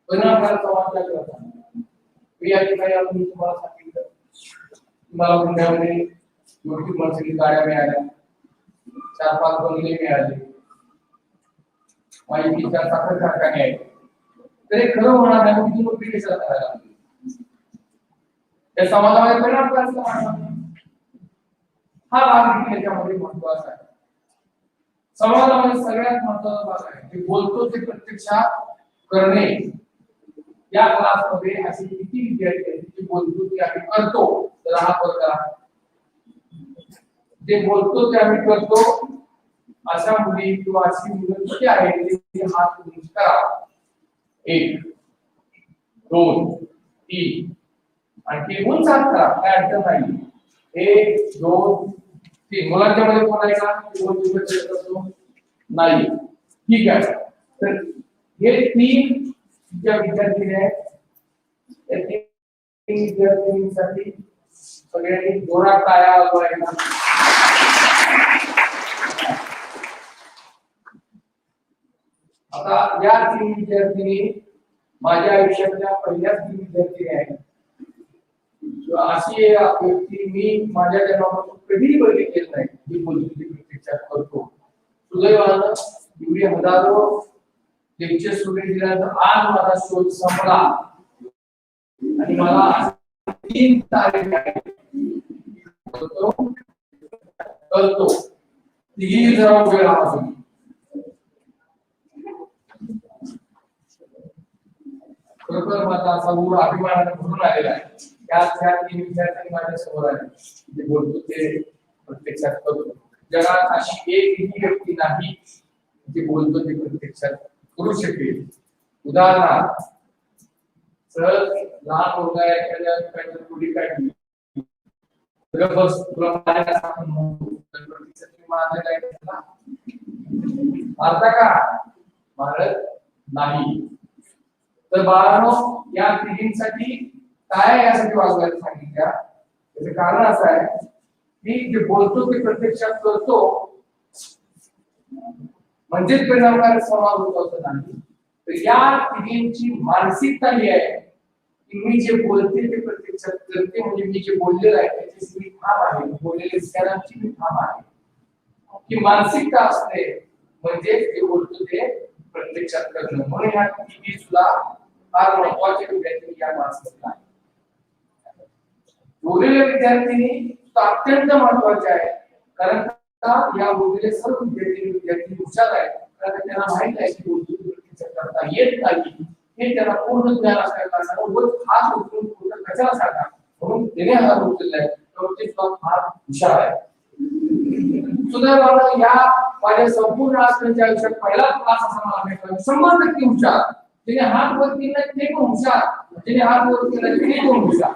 परिणामकारक संवाद काय करतात. मी या ठिकाणी आपण तुम्हाला सांगितलं तुम्हाला पुण्यामध्ये मोठी मर्सिडीज गाड्या मिळाल्या, 4-5 बंगले मिळाले, माहितीच्या साखर कारखाने आहेत. तर हे खरं होणार नाही मग तुम्ही पिढीचा करायला या समाजामध्ये परिणाम करायचा हा भाग त्याच्यामध्ये महत्वाचा आहे. समाजामध्ये सगळ्यात महत्वाचा भाग आहे जे बोलतो ते प्रत्यक्षात करणे. या क्लासमध्ये असे किती विद्यार्थी आहेत जे बोलतो ते आम्ही करतो, तर हा फरक आहे. जे बोलतो ते आम्ही करतो अशा मुली किंवा अशी मुलं किती आहेत ते हात उंच करा. 1 2 3 आणखी उंच हात करा, काय अडचण नाही. 1 2 3 मुलांच्या मध्ये कोण आहे का नाही? ठीक आहे. तर हे 3 ज्या विद्यार्थी आहेत त्या 3 विद्यार्थ्यांसाठी सगळ्यांनी जोरात टाळ्या वाजवायच्या. आता या 3 विद्यार्थ्यांनी माझ्या आयुष्यातल्या पहिल्याच 3 विद्यार्थी आहेत. अशी व्यक्ती मी माझ्या जन्मापासून कधीही बघितलेली नाही जी बोलती प्रत्यक्षात करतो. सुदैवानं एवढी हजारो लेक्चर स्टुडंट दिल्यानंतर आज माझा शोध संपला आणि मला 3 तारीख करतो ती जरा वेळ आहे. खरोखर माझा असा ऊर अभिमानाने भरून आलेला आहे. त्या 3 विद्यार्थी माझ्या समोर आहे जे बोलतो ते प्रत्यक्षात करतो. जगात अशी एकही व्यक्ती नाही जी बोलतो ते प्रत्यक्षात करू शकेल. उदाहरणार्थ सहज लहान मुलगा एखाद्या ठिकाणी पुढे काढली बस तुला मारायला सांगून मारता का? मारत नाही. तर बाळांनो या पिढींसाठी काय यासाठी वाजवायला सांगितल्या त्याचं कारण असं आहे की जे बोलतो ते प्रत्यक्षात करतो म्हणजे परिणामकारक संवाद होतो असं नाही. तर या पिढींची मानसिकता ही आहे की मी जे बोलते ते प्रत्यक्षात करते. म्हणजे मी जे बोललेलं आहे त्याची मी ठाम आहे, बोललेल्या विचारांची मी ठाम आहे. की मानसिकता असते म्हणजे जे बोलतो ते प्रत्यक्षात करणं. म्हणून ह्या पिढी सुद्धा फार महत्वाचे विद्यार्थी या मानसिकता आहे. बोललेल्या विद्यार्थी अत्यंत महत्वाचे आहे कारण या बोललेले सर्व विद्यार्थी हुशार आहेत. कारण त्यांना माहित आहे की बोलतो प्रत्यक्षात करता येत नाही हे त्यांना पूर्ण ज्ञान असल्या कारणाने रोज हात उचलून पूर्ण कशाला सांगा म्हणून त्याने हात उचललाय. तर ते सुद्धा फार हुशार आहे. सुदैवानं या माझ्या संपूर्ण आजच्या आयुष्यात पहिला क्लास असा मला भेटला 100% हुशार. त्याने हात वर केला ते पण हुशार, त्याने हात वर केला ते पण हुशार.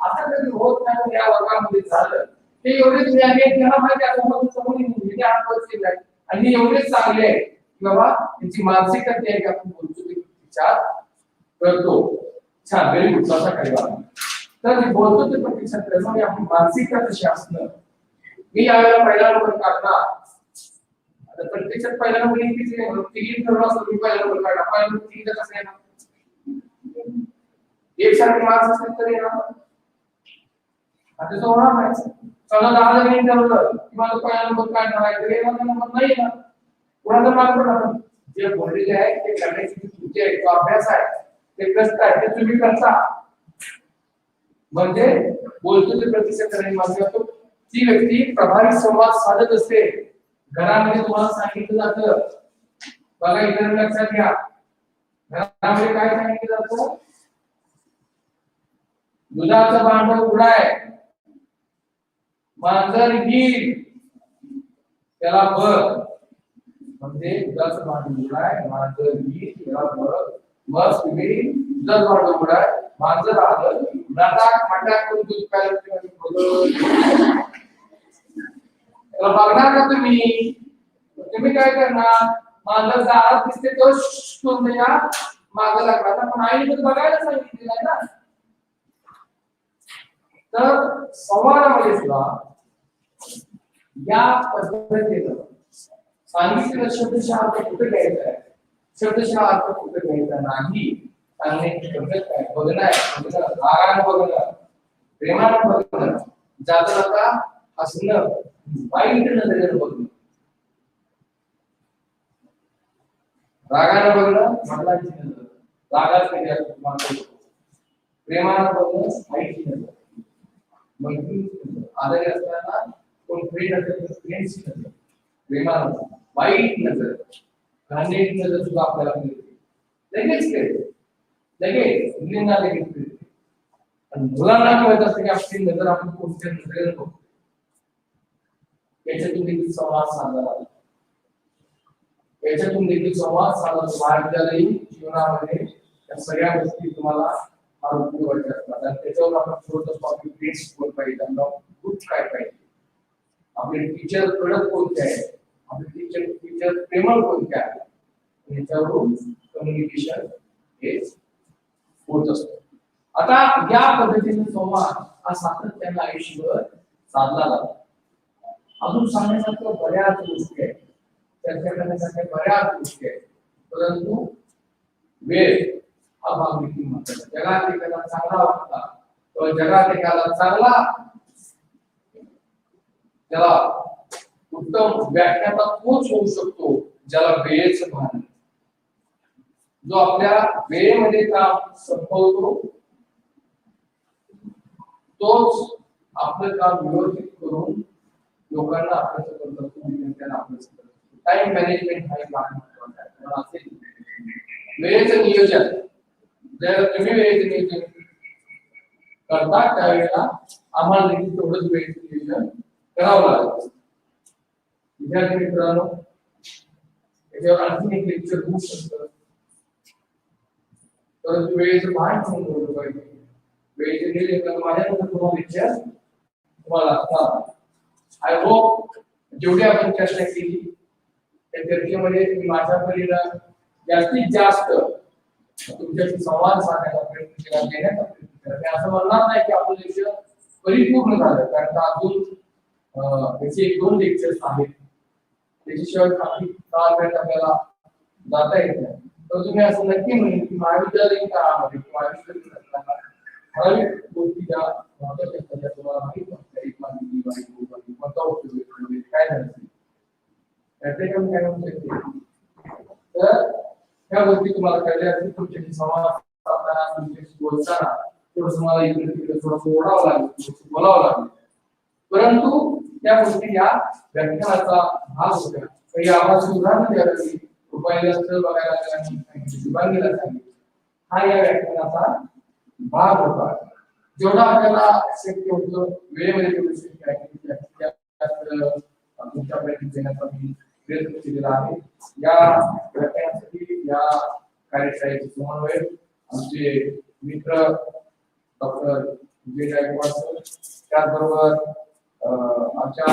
असं कधी होत नाही या वर्गामध्ये झालं. ते एवढेच ज्ञानी त्यांना माहिती आहे समोर हात वर केलाय आणि एवढेच चांगले आहे की बाबा त्याची मानसिकता ती आहे की आपण बोलतो ते विचार करतो. छान, व्हेरी गुड. तसा काही बात तर मी बोलतो ते प्रत्यक्षात करणं म्हणजे आपली मानसिकता कशी असणं. मी यावेळेला पहिला नंबर काढला. आता प्रत्यक्षात पहिला नंबर तिघी ठरवला असतो मी पहिला नंबर काढला. पहिला नंबर तिघीचा कसं येणार? एकसारखे मार्क्स असतील तरी येणार. आता तो होणार नाही. समजा 10 जणांनी ठरवलं की मला पहिला नंबर काढणार आहे तरी माझा नंबर नाही येणार. कोणाचा मार्क पडणार? जे बोललेले आहे ते करण्याची जी कृती आहे तो अभ्यास आहे ते कष्ट आहे ते तुम्ही करता. म्हणजे बोलतो ते प्रत्यक्षात करणे म्हणजे ती व्यक्ती प्रभावी संवाद साधत असते. घरामध्ये तुम्हाला सांगितलं जातं बघा इतर लक्षात घ्या. घरामध्ये काय सांगितलं जातं? दुधाचं भांड उघडाय मांजर घेईल त्याला बघ. म्हणजे दुधाचं भांड उघडाय मांजर घेईल त्याला बघ. मग तुम्ही दुधाचं भांड उघडाय मांजर आलं नाटा खाटा करून दूध प्यायला बघणार का तुम्ही? तुम्ही काय करणार? मांजर दारात दिसते तो तुम्ही मागं लागणार. पण आईने तर बघायला सांगितलेलं आहे ना. तर संवादामध्ये सुद्धा या पद्धतीनं सांगितलेला शब्दशः अर्थ कुठे घ्यायचा आहे, शब्दशः अर्थ कुठे घ्यायचा नाही आणि पद्धत काय बघणं आहे, रागानं बघणं, प्रेमानं बघणं, जाता जाता हसणं, वाईट नजरेनं बघणं. रागानं बघणं मरणाची नजर, रागात कधी असतो तुम्हाला, प्रेमानं बघणं वाईटची नजर, मैत्रीची नजर, आजारी असताना कोण फ्रेंड असेल तर फ्रेंडची नजर, प्रेमानं वाईट नजर, घाणेरडी नजर सुद्धा आपल्याला मिळते. लगेच कळते, लगेच मुलींना लगेच कळते. आणि मुलांना कळत असते की आपली नजर आपण कोणत्या नजरेनं बघतो. याच्यातून देखील संवाद साधला जातो. याच्यातून देखील संवाद साधला महाविद्यालयीन जीवनामध्ये या सगळ्या गोष्टी तुम्हाला फार उपयोगी असतात. आणि त्याच्यावर आपण थोडंसं आपली ग्रेड्स कोण पाहिजे, आपला गुड काय पाहिजे, आपले टीचर कडक कोणते आहेत, आपले टीचर प्रेमळ कोणते आहेत, याच्यावरून कम्युनिकेशन हे होत असतं. आता या पद्धतीने संवाद हा सातत्याने आयुष्यभर साधला जातो. अजून सांगण्यासारखं बऱ्याच गोष्टी आहेत, चर्चा करण्यासारख्या बऱ्याच गोष्टी आहेत, परंतु वेळ हा भाग देखील महत्त्वाचा. जगात एखादा चांगला वाटला किंवा जगात एखादा चांगला त्याला उत्तम व्याख्याता तोच होऊ शकतो ज्याला वेळेचं भान आहे, जो आपल्या वेळेमध्ये काम संपवतो, तोच आपलं काम व्यवस्थित करून लोकांना आपल्याचं करतो, विद्यार्थ्यांना आपल्याचं करतो. टाइम मॅनेजमेंट हा एक भाग महत्त्वाचा आहे. त्यामुळे असे वेळेचं नियोजन, जर तुम्ही वेळेचं नियोजन करता त्यावेळेला आम्हाला देखील तेवढंच वेळेचं नियोजन करावं लागेल. विद्यार्थी मित्रांनो, त्याच्यावर आणखी एक लेक्चर होऊ शकतं, परंतु वेळेचं भान ठेवून बोललं पाहिजे. वेळेचे नियोजन माझ्याकडे तुम्हाला लेक्चर तुम्हाला असणार. आय होप जेवढी आपण चर्चा केली त्या चर्चेमध्ये मी माझ्या परीनं जास्तीत जास्त तुमच्याशी संवाद साधण्याचा प्रयत्न केला, देण्याचा प्रयत्न केला. मी असं म्हणणार नाही की आपलं लेक्चर परिपूर्ण झालं, कारण अजून त्याचे 1-2 लेक्चर्स आहेत, त्याच्याशिवाय काही काळापर्यंत आपल्याला जाता येत नाही. तर तुम्ही असं नक्की म्हणेल की महाविद्यालयीन काळामध्ये किंवा महाविद्यालयीन असताना ठराविक गोष्टी ज्या महत्त्वाच्या असतात त्या तुम्हाला माहित नसतात. एक माहिती कोणता उपयोग काय झालं त्याचे काम काय होऊ शकते. तर ह्या गोष्टी तुम्हाला कळल्या असतील. तुमच्याशी संवाद साधताना, तुमच्याशी बोलताना थोडंसं मला इकडे तिकडे थोडंसं ओढावं लागेल, थोडंसं बोलावं लागेल, परंतु त्या गोष्टी या व्याख्यानाचा भाग होत्या. काही आवाज उदाहरण द्यायला लागली, रुपयाला स्थळ बघायला लागली, शुभांगीला सांगितलं, हा या व्याख्यानाचा भाग होता. जेवढा आपल्याला शक्य होतं वेळेमध्ये जेवढं शक्य आहे तुमच्यापर्यंत देण्याचा मी प्रयत्न केलेला आहे. या व्याख्यानासाठी या कार्यशाळेचे समन्वय आमचे मित्र डॉक्टर विजय गायकवाड सर, त्याचबरोबर आमच्या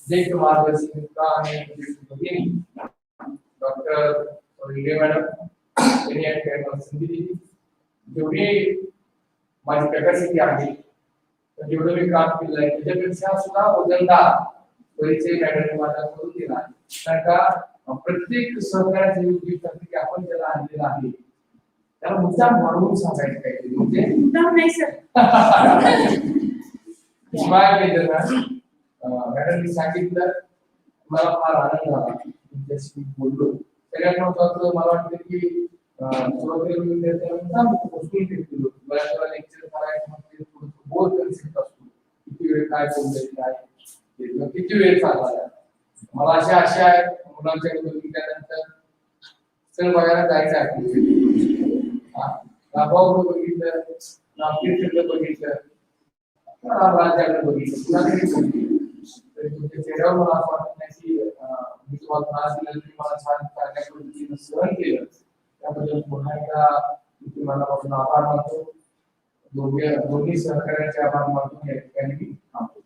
ज्येष्ठ मार्गदर्शक आणि भगिनी डॉक्टर विजय मॅडम यांनी या ठिकाणी संधी दिली. जेवढी माझी कॅपॅसिटी आहे, जेवढं मी काम केलं आहे त्याच्यापेक्षा सुद्धा वजनदार परिचय मॅडमने माझ्याकडून दिला आहे. कारण का प्रत्येक सहकार्याचे उद्दिष्ट की आपण ज्याला आणलेला आहे त्याला मुद्दाम वाढवून सांगायचं काहीतरी, म्हणजे मुद्दाम नाही सर. मॅडमनी सांगितलं, मला फार आनंद झाला तुमच्याशी बोललो. सगळ्यात महत्त्वाचं मला वाटतं की सुरुवातीला मी बऱ्याच वेळा लेक्चर करायचं म्हणजे थोडंसं बोर कन्सेप्ट असतो, किती वेळ काय बोलले काय किती वेळ चालला. मला अशा आशा आहेत मुलांच्या बघितल्यानंतर सण बघायला जायचं आहे. राबाव बघितलं, नागपूर बघितलं, राज्याकडे बघितलं, पुण्याकडे बघितलं, तरी तुमच्या चेहऱ्यावर मला असं वाटत नाही की मी तुम्हाला त्रास दिला, तुम्ही मला छान चांगल्या पद्धतीनं सहन केलं, त्याबद्दल पुन्हा एकदा मी मनापासून आभार मानतो. दोन्ही सहकार्याचे आभार मानतो. या ठिकाणी मी थांबतो.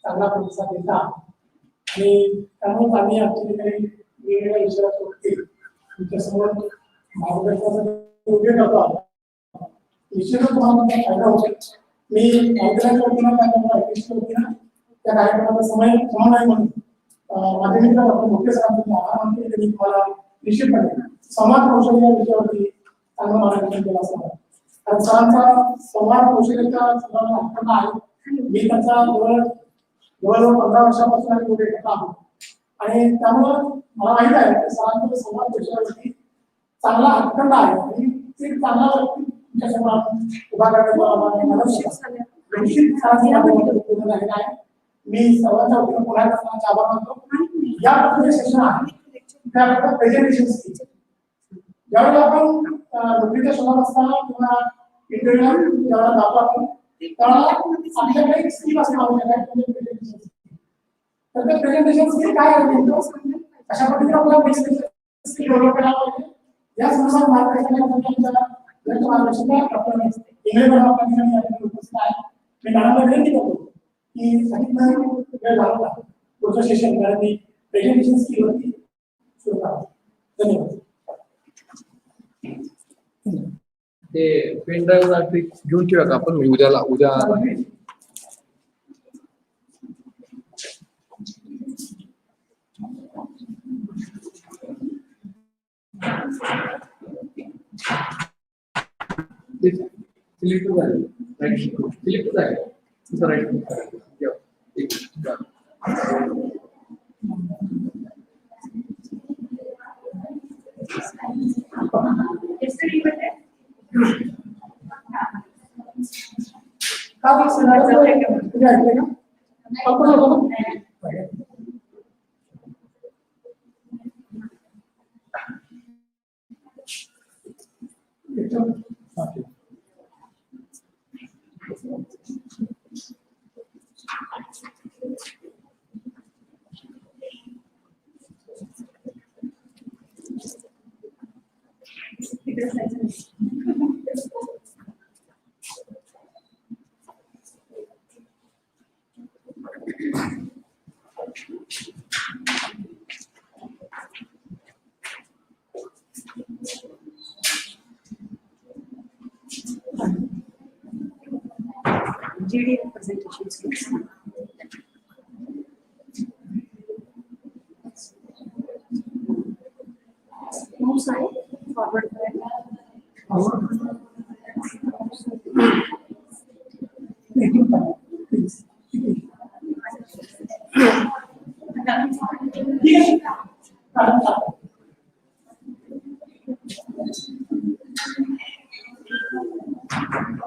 चांगला प्रतिसाद देता आणि त्यामुळे आम्ही आमच्या काही वेगवेगळ्या विषयावरती तुमच्यासमोर मार्गदर्शनाचा योग्य करतो. निश्चितच तुम्हाला फायदा होईल. मी मार्गदर्शनाच्या त्या कार्यक्रमाचा समन्वय म्हणून माझे मित्र डॉक्टर मुख्य सरांचे आभार मानते. त्यांनी मला निश्चितपणे संवाद कौशल्य या विषयावरती चांगलं मार्गदर्शन केलं असं मला. कारण सरांचा संवाद कौशल्याचा सगळ्यांना हक्क आहे. मी त्यांचा जवळजवळ 15 वर्षापासून आम्ही उभे करत आहोत आणि त्यामुळं मला माहित आहे की सरांचा संवाद कौशल्यावरती चांगला हक्कंड आहे आणि ते चांगला व्यक्ती तुमच्या समोर उभा करण्याचा पूर्ण झालेला आहे. मी सर्वांच्या वतीनं पुन्हा एकदा आभार मानतो. या प्रकारचे सेशन आहे त्याबद्दल प्रेझेंटेशन स्किल ज्यावेळेला आपण नोकरीच्या शोधात असताना किंवा इंटरव्ह्यूला ज्यावेळेला जातो आपण त्यावेळेला आपल्याकडे एक स्किल असणं आवश्यक आहे. तर ते प्रेझेंटेशन स्किल काय आहे अशा पद्धतीने आपल्याला प्रेझेंटेशन स्किल डेव्हलप करायला पाहिजे. या संदर्भात मार्गदर्शन डॉक्टर इंग्रज उपस्थित आहे. मी मॅडमला विनंती करतो की सांगितलं वेळ झाला होता पुढचं सेशन कारण मी प्रेझेंटेशन स्किलवरती सुरू करा. धन्यवाद. ते पेन ड्राईव्हला ट्रिक घेऊन ठेवा का आपण उद्या सिलेक्ट झाले राईट सिलेक्ट झाले तुमचं right GD representation skills. Move side, forward.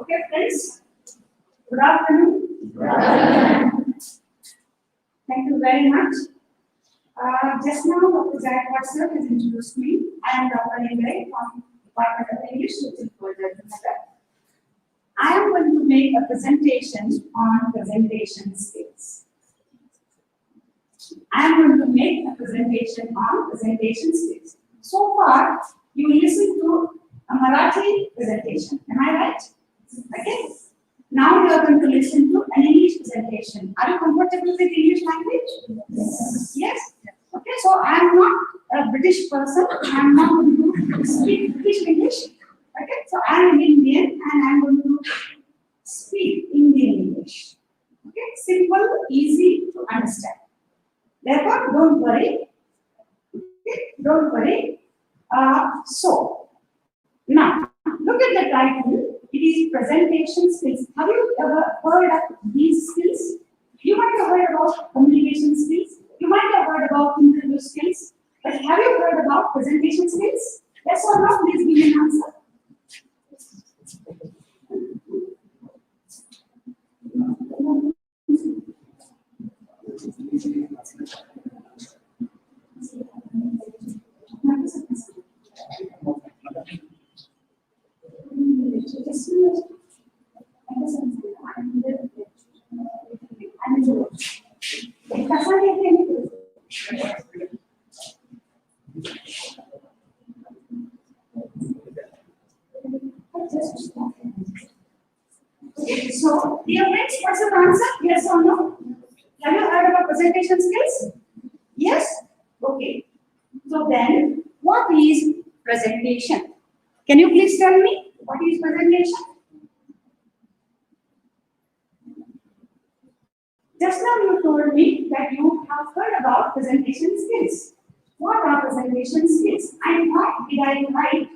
Okay, friends. Good afternoon. Thank you very much. Just now, Dr. Jayapal sir has introduced me. I am Dr. Nilay from Department of English, Arjunnagar. I am going to make a presentation on presentation skills. I am going to make a presentation on presentation skills. So far, you listened to a Marathi presentation. Am I right? Okay. Now you are going to listen to an English presentation. Are you comfortable with English language? Yes? Okay, so I am not a British person. I am not going to speak British English. Okay, so I am Indian and I am going to speak Indian English. Okay, simple, easy to understand. Therefore, don't worry. Okay, don't worry. So, now, look at the title. It is presentation skills. Have you ever heard of these skills? You might have heard about communication skills. You might have heard about interview skills. But have you heard about presentation skills? Yes or no? Please give me an answer. So, dear friends, what's your answer? Yes or no? Have you heard about presentation skills? Yes? Okay. So then, what is presentation? Can you please tell me what is presentation? Just now you told me that you have heard about presentation skills. What are presentation skills? And what did I write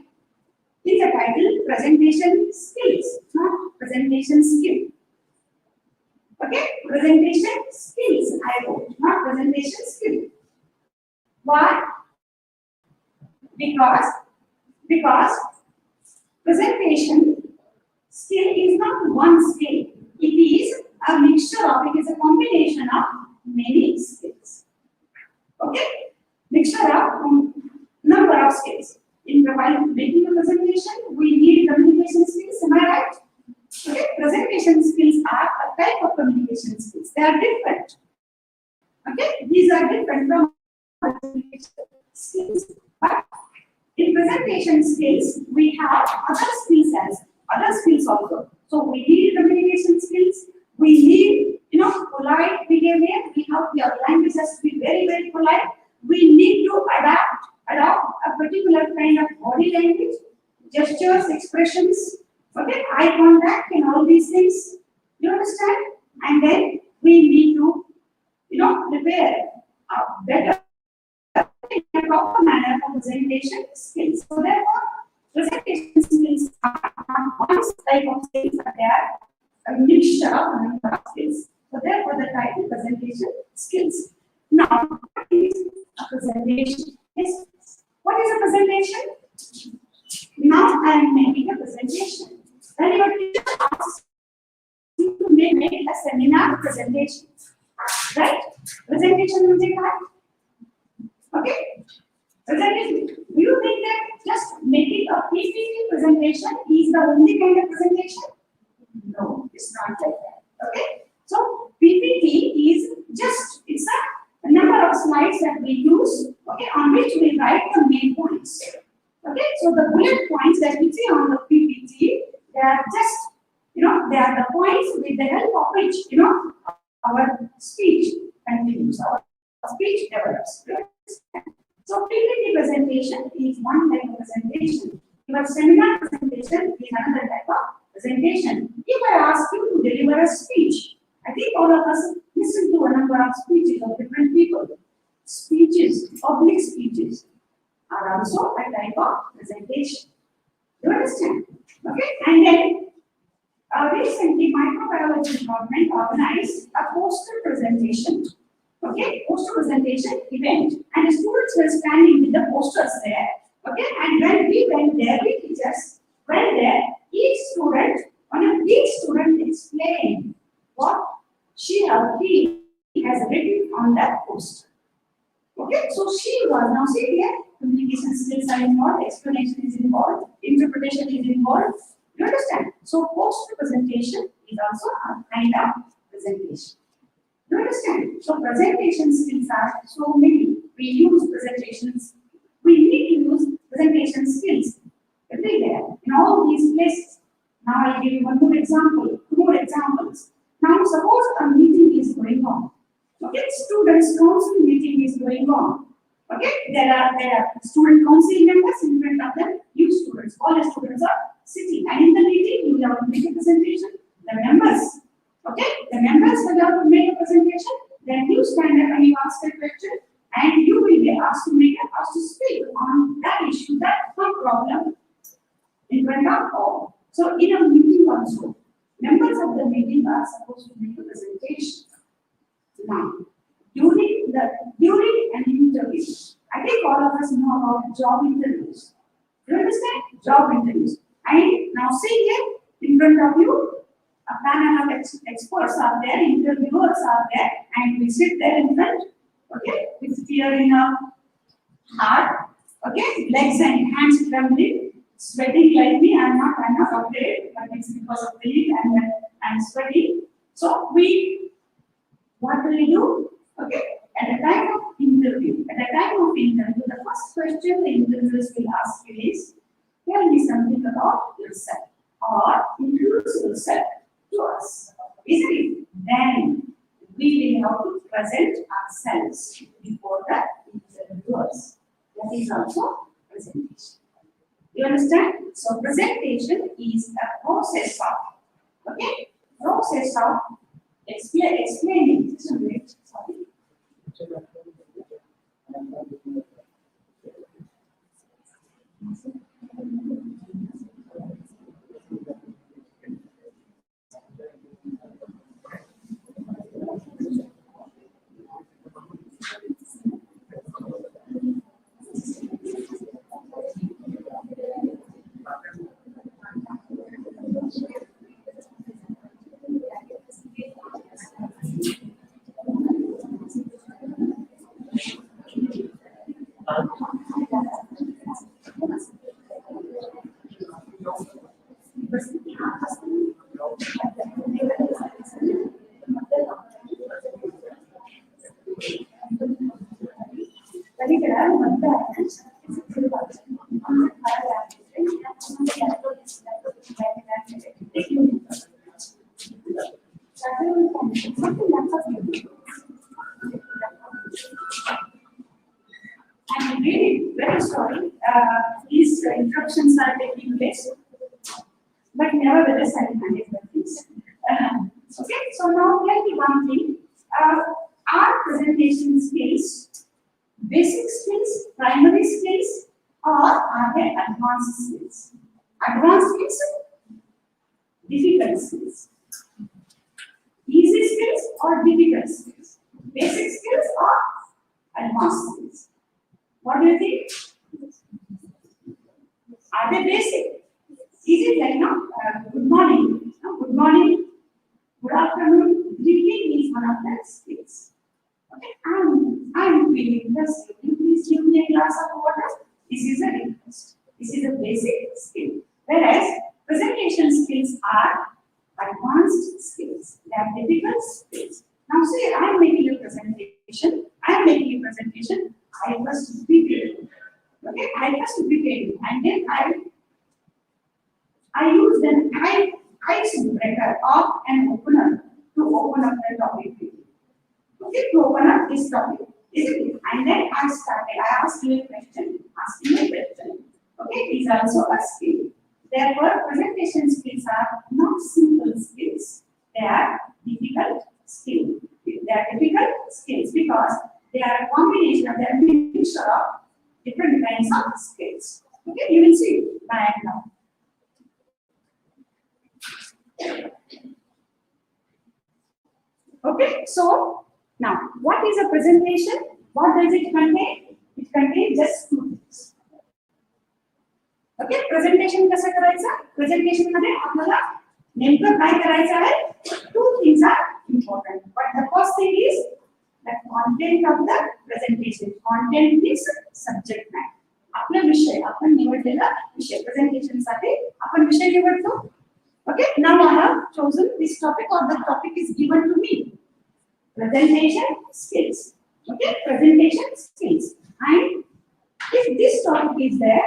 in the title? Presentation skills, not presentation skill. Okay, presentation skills I wrote, not presentation skill. Why? Because presentation skill is not one skill. It is a mixture of, it is a combination of many skills. Okay? Mixture of number of skills. While making a presentation, we need communication skills, am I right? Okay? Presentation skills are a type of communication skills. They are different. Okay? These are different from presentation skills. But in presentation skills, we have other skills also. So we need communication skills. We need, polite behavior. Your language has to be very, very polite. We need to adopt a particular kind of body language, gestures, expressions, okay, eye contact, and all these things. You understand? And then we need to, prepare a better, in a proper manner for presentation skills. So therefore, presentation skills are not one type of skills, but they are a mixture of a number of skills. So therefore, the title presentation skills. Now, what is a presentation? Yes. What is a presentation? Now I am making a presentation. When your teacher asks you to make a seminar presentation, right? Presentation means what? Okay. Presentation. Do you think that just making a PPT presentation is the only kind of presentation? No, it's not like that. Okay. So PPT is just, it's a number of slides that we use, okay, on which we write the main points. Okay, so the bullet points that we see on the PPT, they are just, they are the points with the help of which, our speech continues, our speech develops. So PPT presentation is one type of presentation. Your seminar presentation is another type of presentation. If I ask you to deliver a speech, I think all of us listen to a number of speeches of different people. Speeches, public speeches, are also a type of presentation. Do you understand? Okay, and then recently microbiology department organized a poster presentation. Okay, poster presentation event, and the students were standing with the posters there. Okay, and when we went there, we teachers went there. Each student explained what she or he has written on that poster. Okay, so now see here, communication skills are involved, explanation is involved, interpretation is involved. You understand? So poster presentation is also a kind of presentation. You understand? So presentation skills are so many. We use presentations. We need to use presentation skills everywhere in all these places. Now I'll give you two more examples. Now suppose a meeting is going on. Okay, students' council meeting is going on. Okay, there are student council members in front of them. You students, all the students are sitting, and in the meeting you have to make a presentation. The members, okay, the members will have to make a presentation. Then you stand up and you ask a question, and you will be asked to speak on that issue. That's no problem. In front of all. So in a meeting also, members of the meeting are supposed to make a presentation. Now, during an interview, I think all of us know about job interviews. Do you understand? Job interviews. And now see here, in front of you, a panel of experts are there, interviewers are there, and we sit there in front, okay, with fear in our heart, okay, legs and hands trembling, sweating like me. I'm not afraid, but it's because of the heat and I'm sweating. So what will we do? Okay, at the time of interview, the first question the interviewers will ask you is, tell me something about yourself, or introduce yourself to us. Isn't it? Then we will have to present ourselves before the interviewers. That is also presentation. You understand? So presentation is a process of explaining. Just a minute. Sorry. I'm really very sorry. These interruptions are taking place, but nevertheless, I manage the things. Okay, so now let me one thing. Are presentation skills basic skills, primary skills, or are they advanced skills? Advanced skills, difficult skills. Easy skills or difficult skills? Basic skills or advanced skills? What do you think? Are they basic? Is it like now? Good morning. Good morning. Good afternoon. Good evening is one of the skills. Okay, I'm feeling thirsty. Can you please give me a glass of water? This is a request. This is a basic skill. Whereas presentation skills are advanced skills. They are difficult skills. Now say I'm making a presentation. I first prepare. Okay, I first prepare and then I use an icebreaker or an opener to open up the topic. Okay, to open up this topic, isn't it? And then I asked you a question, Okay, is also a skill. Therefore, presentation skills are not simple skills. They are difficult skills. They are difficult skills because they are a combination of a mixture of different kinds of skills. Okay, you will see by and now. Okay, so now what is a presentation? What does it contain? It contains just two things. Okay, presentation कसं करायचं? Presentation मध्ये आपल्याला नेमकं काय करायचं आहे? Two things are important. But the first thing is the content of the presentation. Content means subject matter. आपला विषय, आपण निवडलेला विषय presentation साठी आपण विषय निवडतो. Okay, now I have chosen this topic or the topic is given to me. Presentation skills. Okay, presentation skills. And if this topic is there,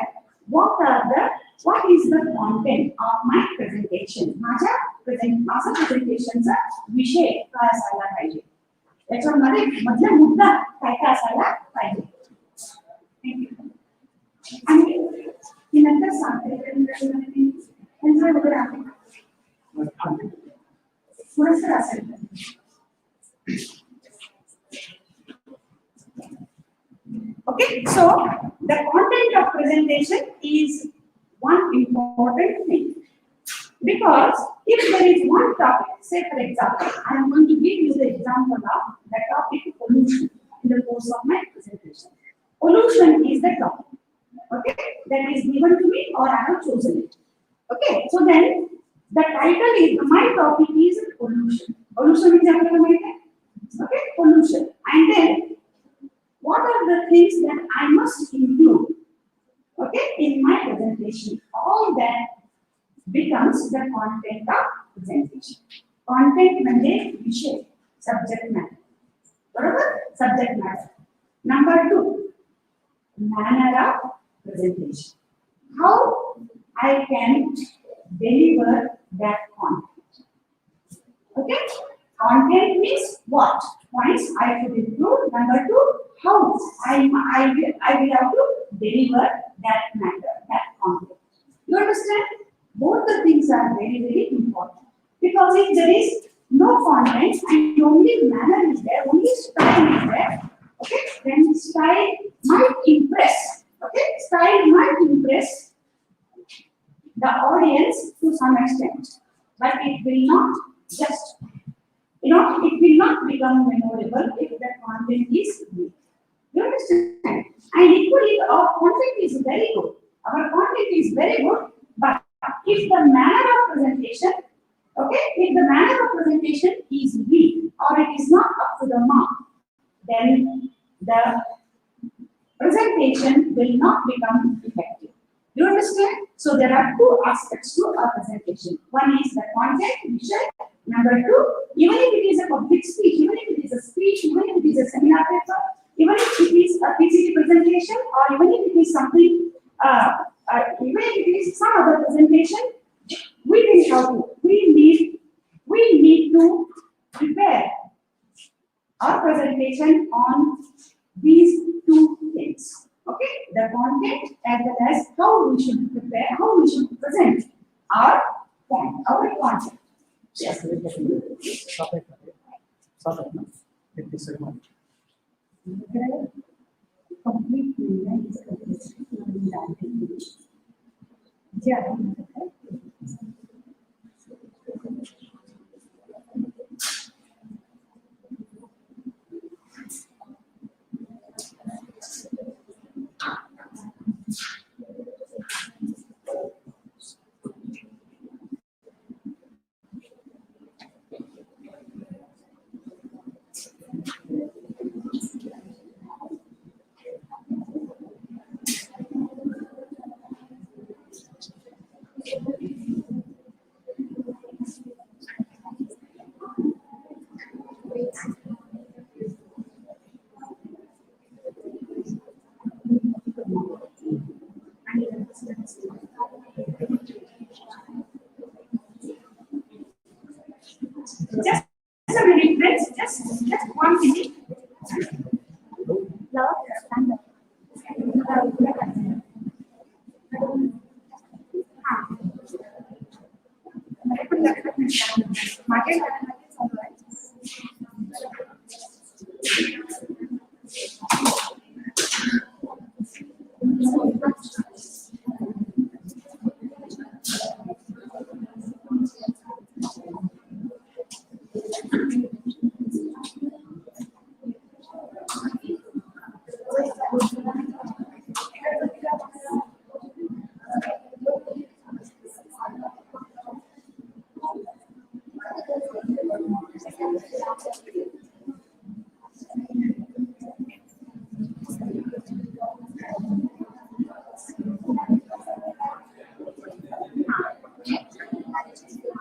what is the content of my presentation? माझा presentationचा विषय काय असायला पाहिजे? याच्यामध्ये मधला मुद्दा काय असायला पाहिजे? Thank you. आणि मी नंतर सांगते त्यांचं वगैरे आहे. थोडंसं असेल. Okay, so the content of presentation is one important thing because if there is one topic, say for example, I am going to give you the example of the topic pollution in the course of my presentation. Pollution is the topic, okay, that is given to me or I have chosen it. Okay, so then the title is, my topic is pollution. Pollution is okay, pollution. And then what are the things that I must include, okay, in my presentation? All that becomes the content of presentation. Content means विषय, subject matter. बरोबर? Subject matter. Number 2, manner of presentation. How I can deliver that content. Okay? Content means what? Points I should include. Number 2, how I will have to deliver that matter, that content. You understand? Both the things are very, very important. Because if there is no content and only manner is there, only style is there, okay, then style might impress, okay, style might impress the audience to some extent, but it will not just, it will not become memorable if the content is weak. You understand? And equally, our content is very good. Our content is very good, but if the manner of presentation, okay, if the manner of presentation is weak or it is not up to the mark, then the presentation will not become effective. You understand? So there are two aspects to our presentation. One is the content, visual. Number two, even if it is a public speech, even if it is a speech, even if it is a seminar paper, even if it is a PCT presentation, or even if it is something, even if it is some other presentation, we need to prepare our presentation on these two things. Okay, the content as well as how we should prepare, how we should present our point, our content. Yes. Yeah. Just a minute, friends. Just 1 minute. Love, stand up.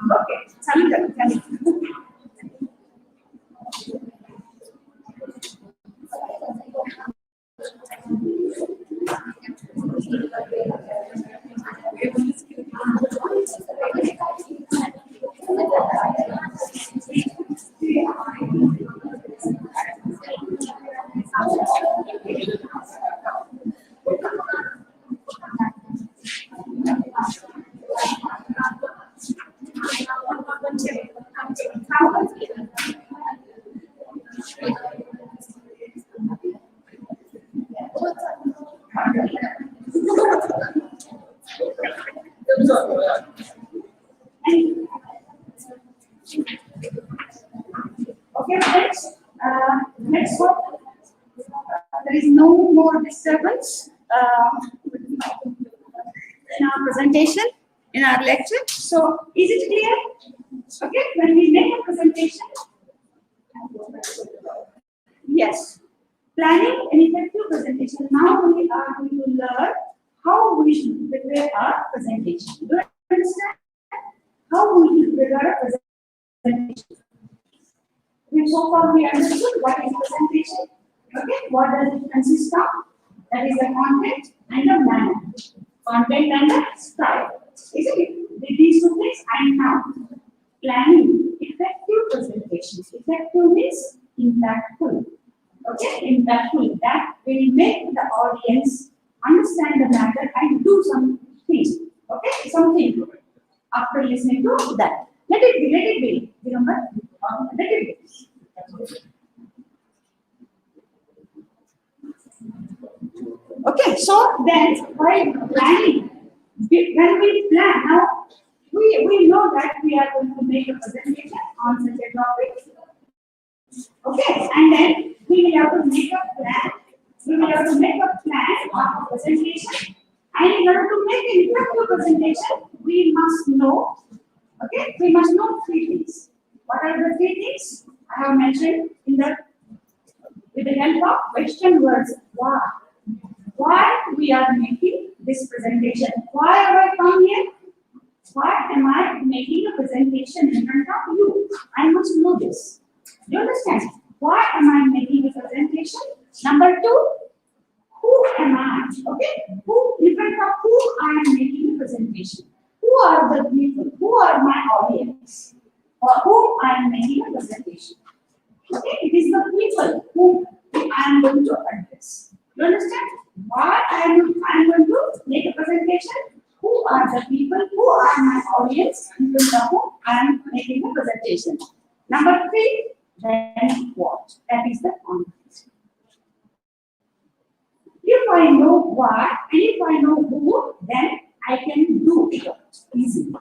Okay, Samantha, tell me. Okay, friends, next one. There is no more disturbance in our presentation, in our lecture. So, is it clear? Okay, when we make a presentation, yes, planning an effective presentation. Now we are going to learn how we should prepare our presentation. Do you understand? How we should prepare a presentation. So far we understood what is presentation. Okay, what does it consist of? That is the content and the manner. Content and the style. Isn't it? With these two things, and now planning effective presentations. Effective means impactful. Okay, impactful. That will make the audience understand the matter and do something. Okay, something after listening to that. Let it be, remember? negatives. Okay, so then while planning, when we plan, now we know that we are going to make a presentation on such a topic. Okay, and then we will have to make a plan. We will have to make a plan of a presentation. And in order to make an effective presentation, we must know, okay, we must know three things. What are the three things? I have mentioned in the, with the help of question words, why. Why we are making this presentation? Why have I come here? Why am I making a presentation in front of you? I must know this. Do you understand? Why am I making a presentation? Number two, who am I? Okay, who in front of who I am making a presentation? Who are the people? Who are my audience? For whom I am making a presentation? Okay, it is the people whom I am going to address. You understand? Why I am going to make a presentation? Who are the people? Who are my audience? In front of whom I am making a presentation. Number three, then what? That is the content. If I know why and if I know who, then I can do it easily.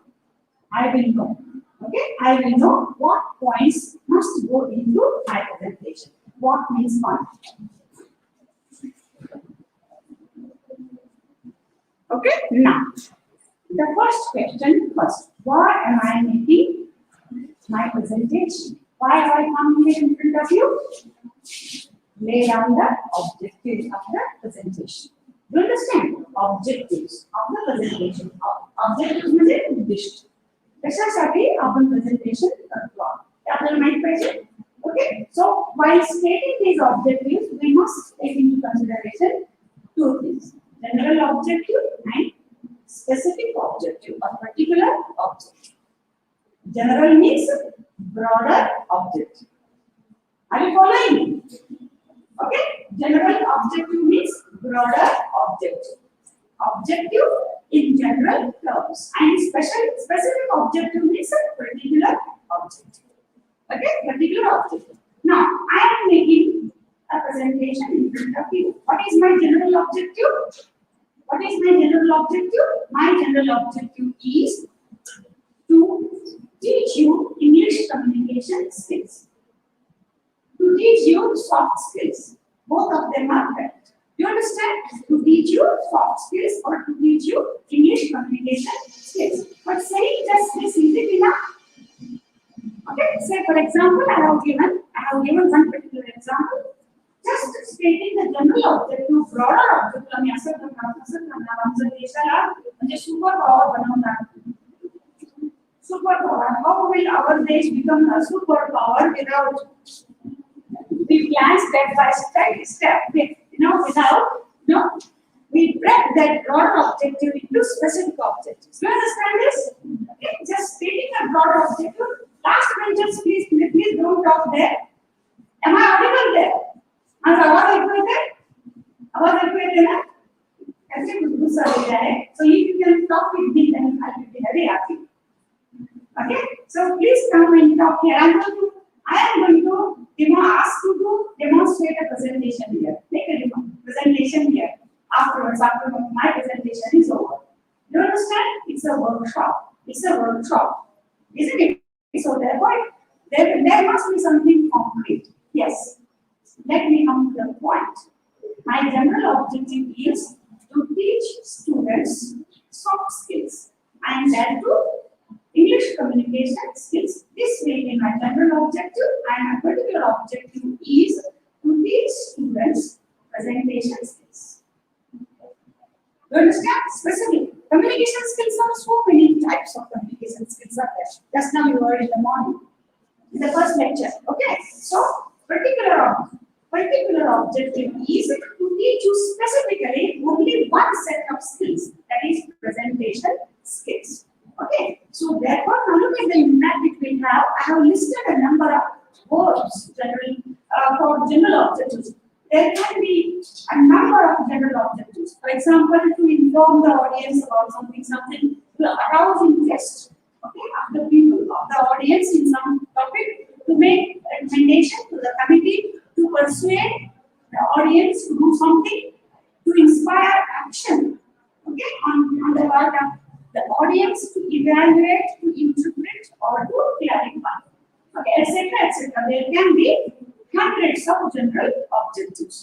I will know. Okay, I will know what points must go into my presentation. What means content. Okay, now the first question first. Why am I making my presentation? Why have I come here in front of you? Lay down the objectives of the presentation. Do you understand? Objectives of the presentation. Objectives म्हणजे उद्दिष्ट. कशासाठी आपण presentation करतो आहोत. ते आपल्याला माहित पाहिजे. Okay. So while stating these objectives, we must take into consideration two things: general objective and specific objective, a particular objective. General means broader objective. Are you following me? Okay, general objective means broader objective. Objective in general terms, and specific objective means a particular objective. Okay, particular objective. Now, I am making a presentation in front of you. What is my general objective? What is my general objective? My general objective is to teach you English communication skills. To teach you soft skills. Both of them are correct. You understand? To teach you soft skills or to teach you English communication skills. But saying just this, is it enough? Okay, say for example, I have given one particular example. Just stating the general objective, broader objective, आम्ही असं करणार आमच्या देशाला म्हणजे super power बनवणार. Super power. How will our Desh become a super power without? We plan step by step. Without, we break that broad objective into specific objectives. You understand this? Okay, just stating a broad objective. Last benches, please don't talk there. Am I audible there? As आवाज ऐकू येते? आवाज ऐकू येते ना? ऐसे गुस्सा हो जाए. So if you can talk with me, then I will be very happy. Okay, so please come and talk here. I am going to ask you to demonstrate a presentation here. Make a presentation here. After my presentation is over. You understand? It's a workshop. Isn't it? So therefore, there must be something concrete. Yes. Let me come to the point. My general objective is to teach students soft skills and that too English communication skills. This will be my general objective, and my particular objective is to teach students presentation skills. You understand? Specific communication skills are so many types of communication skills are there. Just now you heard in the morning, in the first lecture. Okay, so particular objective is to teach you specifically only one set of skills, that is presentation skills. Okay, so therefore, now look at the impact it will have. I have listed a number of verbs for general objectives. There can be a number of general objectives. For example, to inform the audience about something to arouse interest, okay, of the people, of the audience in some topic, to make recommendation to the committee to persuade the audience to do something, to inspire action, okay, on the part of the audience to evaluate, to interpret, or to clarify, okay, etc., etc. There can be hundreds of general objectives.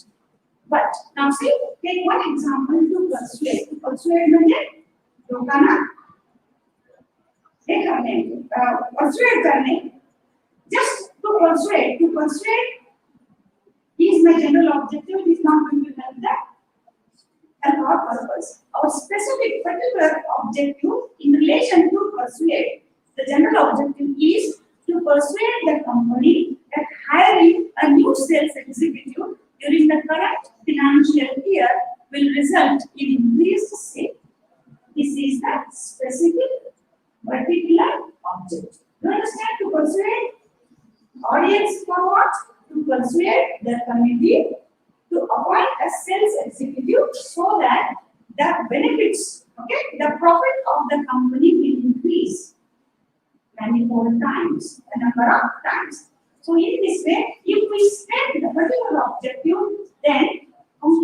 But now see, take one example to persuade. To persuade means लोकांना हे करणे, persuade करणे. Just to persuade is my general objective. It is not going to help that. And our purpose, our specific particular objective in relation to persuade, the general objective is to persuade the company that hiring a new sales executive during the current financial year will result in increased sales. This is the specific particular objective. You understand? To persuade audience for what? To persuade the committee to appoint a sales executive so that the benefits, okay, the profit of the company will increase manifold times, a number of times. So in this way, if we state the particular objective, then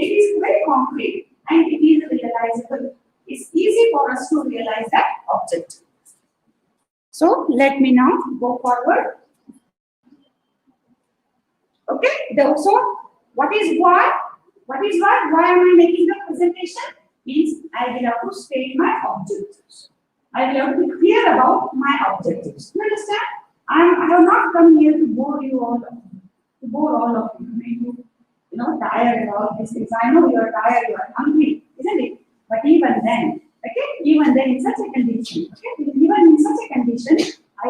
it is very concrete and it is realizable. It's easy for us to realize that objective. So let me now go forward. Okay, so what is what? What is what? Why am I making the presentation? Means I will have to state my objectives. I will have to be clear about my objectives. You understand? I have not come here to bore you all, make you, tired and all these things. I know you are tired, you are hungry, isn't it? But even then, okay, even then in such a condition, okay, even in such a condition, I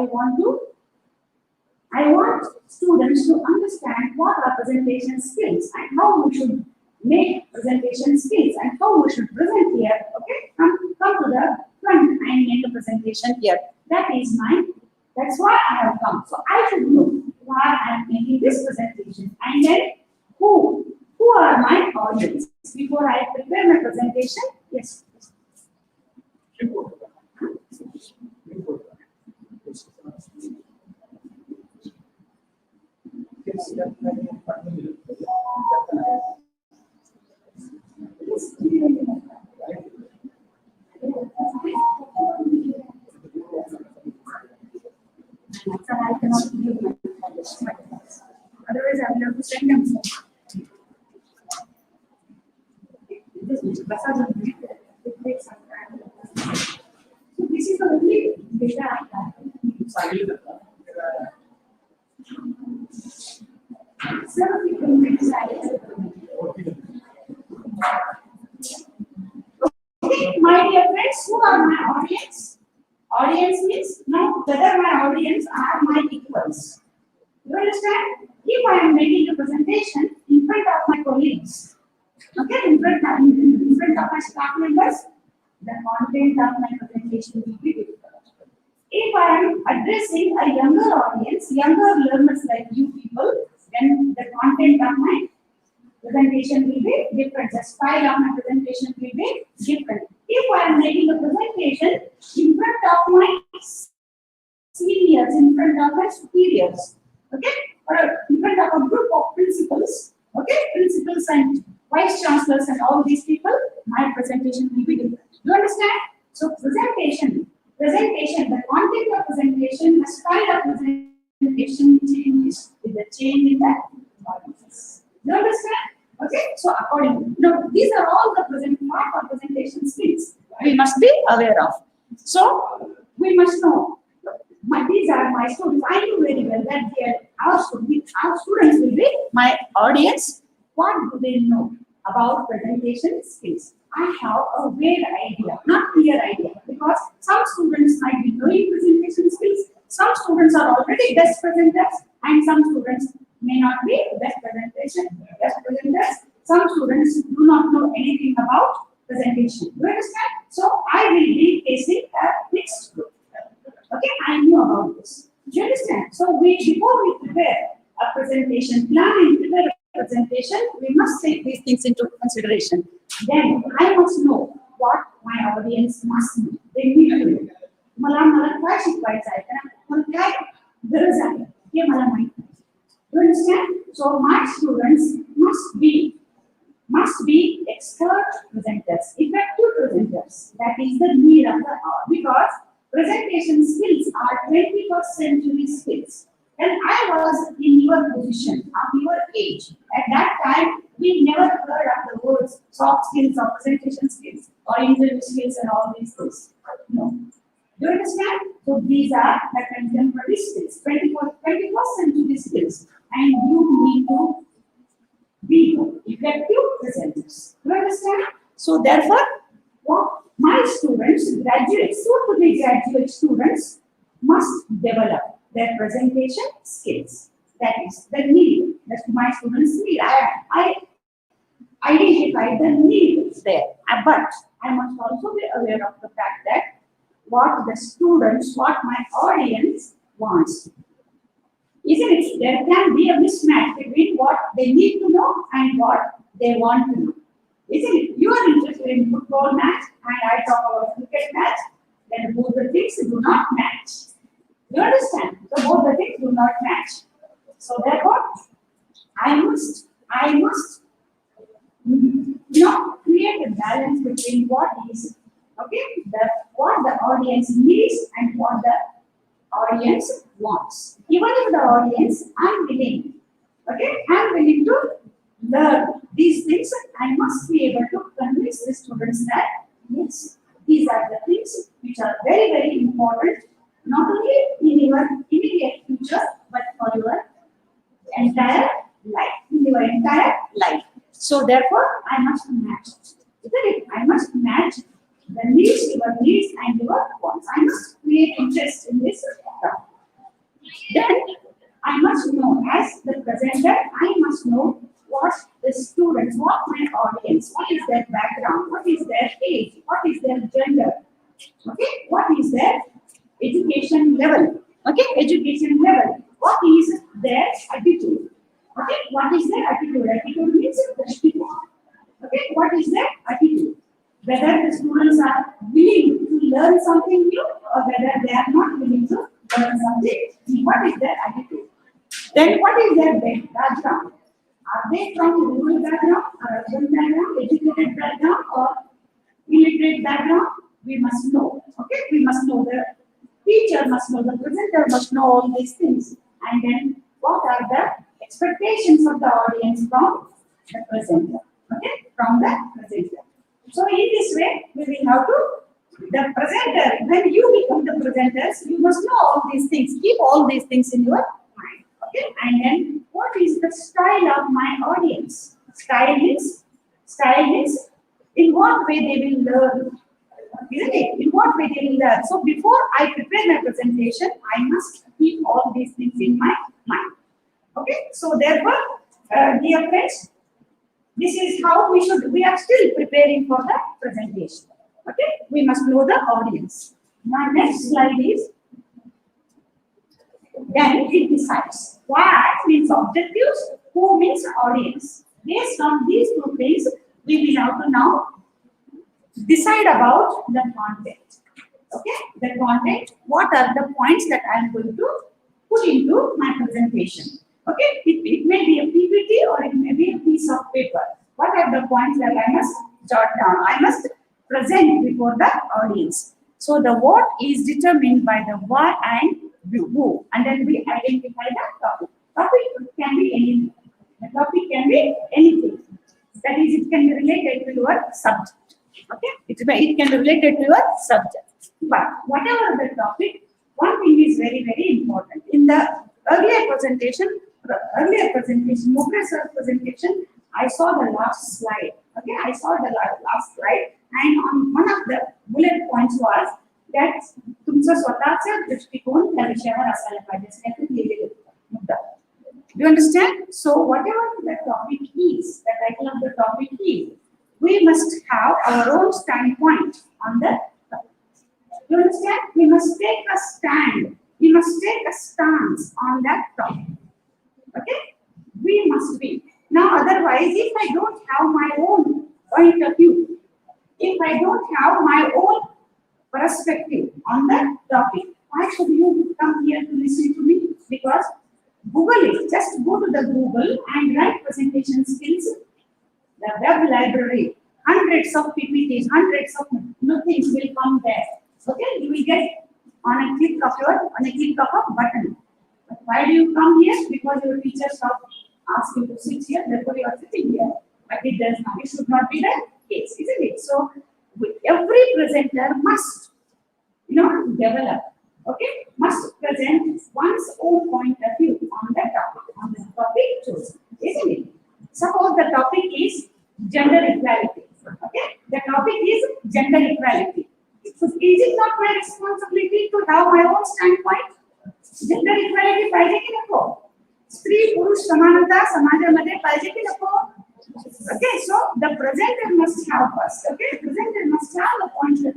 want students to understand what are presentation skills and how we should make presentation skills and how we should present here. Okay, come to the front and make a presentation here. That's why I have come. So I should know why I am making this presentation and then who are my audience before I prepare my presentation. Yes. I cannot give my otherwise I will have to send them. So this is the only data I have. Okay, my dear friends, who are my audience? Audience means now whether my audience are my equals. You understand? If I am making a presentation in front of my colleagues, okay, in front of my staff members, the content of my presentation will be different. If I am addressing a younger audience, younger learners like you people, then the content of my presentation will be different. The style of my presentation will be different. If I am making a presentation in front of my seniors, in front of my superiors, okay, or in front of a group of principals, okay, principals and vice chancellors and all these people, my presentation will be different. You understand? So presentation, the content of presentation, the style of presentation changes with the change in the audience. You understand? Okay, so according, these are all the presentation skills we must be aware of. So we must know. These are my students. I know very well that our students will be my audience. What do they know about presentation skills? I have a vague idea, not clear idea, because some students might be knowing presentation skills. Some students are already best presenters, and some students may not be best presenters. Some students do not know anything about presentation. You understand? So I will be facing a mixed group. Okay, I know about this. Do you understand? So before we prepare a presentation plan and prepare a presentation, we must take these things into consideration. Then I must know what my audience must know. They need to know. मला काय शिकवायचं आहे, मला काय गरज आहे हे मला माहिती. You understand? So my students must be expert presenters, effective presenters. That is the need of the hour because presentation skills are 21st century skills. When I was in your position, of your age, at that time we never heard of the words soft skills or presentation skills or interview skills and all these things. No. Do you understand? So these are the contemporary skills, 21st century skills, and you need to be effective presenters. Do you understand? So therefore, what my students, graduates, soon to be graduate students, must develop their presentation skills. That is the need that my students need. I identify the need there, but I must also be aware of the fact that what the students, what my audience wants. Isn't it? There can be a mismatch between what they need to know and what they want to know. Isn't it? You are interested in football match and I talk about cricket match, then both the things do not match. You understand? So both the things do not match. So therefore, I must create a balance between what is what the audience needs and what the audience wants. Even if the audience, I'm willing to learn these things, I must be able to convince the students that yes, these are the things which are very, very important, not only in your immediate future, but for your entire life. So therefore, I must match. I must match the needs, your needs, and your wants. I must create interest in this topic. Then I must know, as the presenter, I must know what the students, what my audience, what is their background, what is their age, what is their gender, what is their education level, what is their attitude, what is their attitude? Attitude means attitude. What is their attitude? Whether the students are willing to learn something new or whether they are not willing to learn something new. What is their attitude? Then what is their background? Are they from rural background or urban background, educated background or illiterate background? We must know. We must know the teacher must know, the presenter must know all these things. And then what are the expectations of the audience from the presenter? From the presenter. So in this way, we will have to, the presenter, when you become the presenters, you must know all these things. Keep all these things in your mind. And then what is the style of my audience? Style is in what way they will learn. Isn't it? In what way they will learn. So before I prepare my presentation, I must keep all these things in my mind. So therefore, dear friends, this is how we are still preparing for the presentation. We must know the audience. My next slide is, then it decides. What means objectives, who means audience. Based on these two things, we will have to now decide about the content. The content, what are the points that I am going to put into my presentation. It may be a PPT or it may be a piece of paper. What are the points that I must jot down? I must present before the audience. So the what is determined by the why and who, and then we identify the topic. Topic can be anything. The topic can be anything. That is, it can be related to your subject. It can be related to your subject. But whatever the topic, one thing is very, very important. In the earlier presentation, Mukesh presentation, I saw the last slide. I saw the last slide, and on one of the bullet points was that तुमचा स्वतःचा दृष्टिकोन त्या विषयावर असायला पाहिजे असं काहीतरी लिहिलेलं मुद्दा. Do you understand? So whatever the topic is, the title of the topic is, we must have our own standpoint on the topic. You understand? We must take a stand. We must take a stance on that topic. We must be. Now, otherwise, if I don't have my own point of view, if I don't have my own perspective on that topic, why should you come here to listen to me? Because Google it. Just go to the Google and write presentation skills. The web library, hundreds of PPTs, hundreds of things will come there. Okay, you will get on a click of a button. But why do you come here? Because your teacher stopped asking to sit here, therefore you are sitting here. But it does not. It should not be the case, isn't it? So every presenter must, develop. Okay, must present one's own point of view on the topic chosen, isn't it? Suppose the topic is gender equality. Okay, the topic is gender equality. So is it not my responsibility to have my own standpoint? Gender equality पाहिजे की नको? स्त्री पुरुष समानता समाजामध्ये पाहिजे की नको? Okay, so the presenter must have first. Okay, presenter must have a point of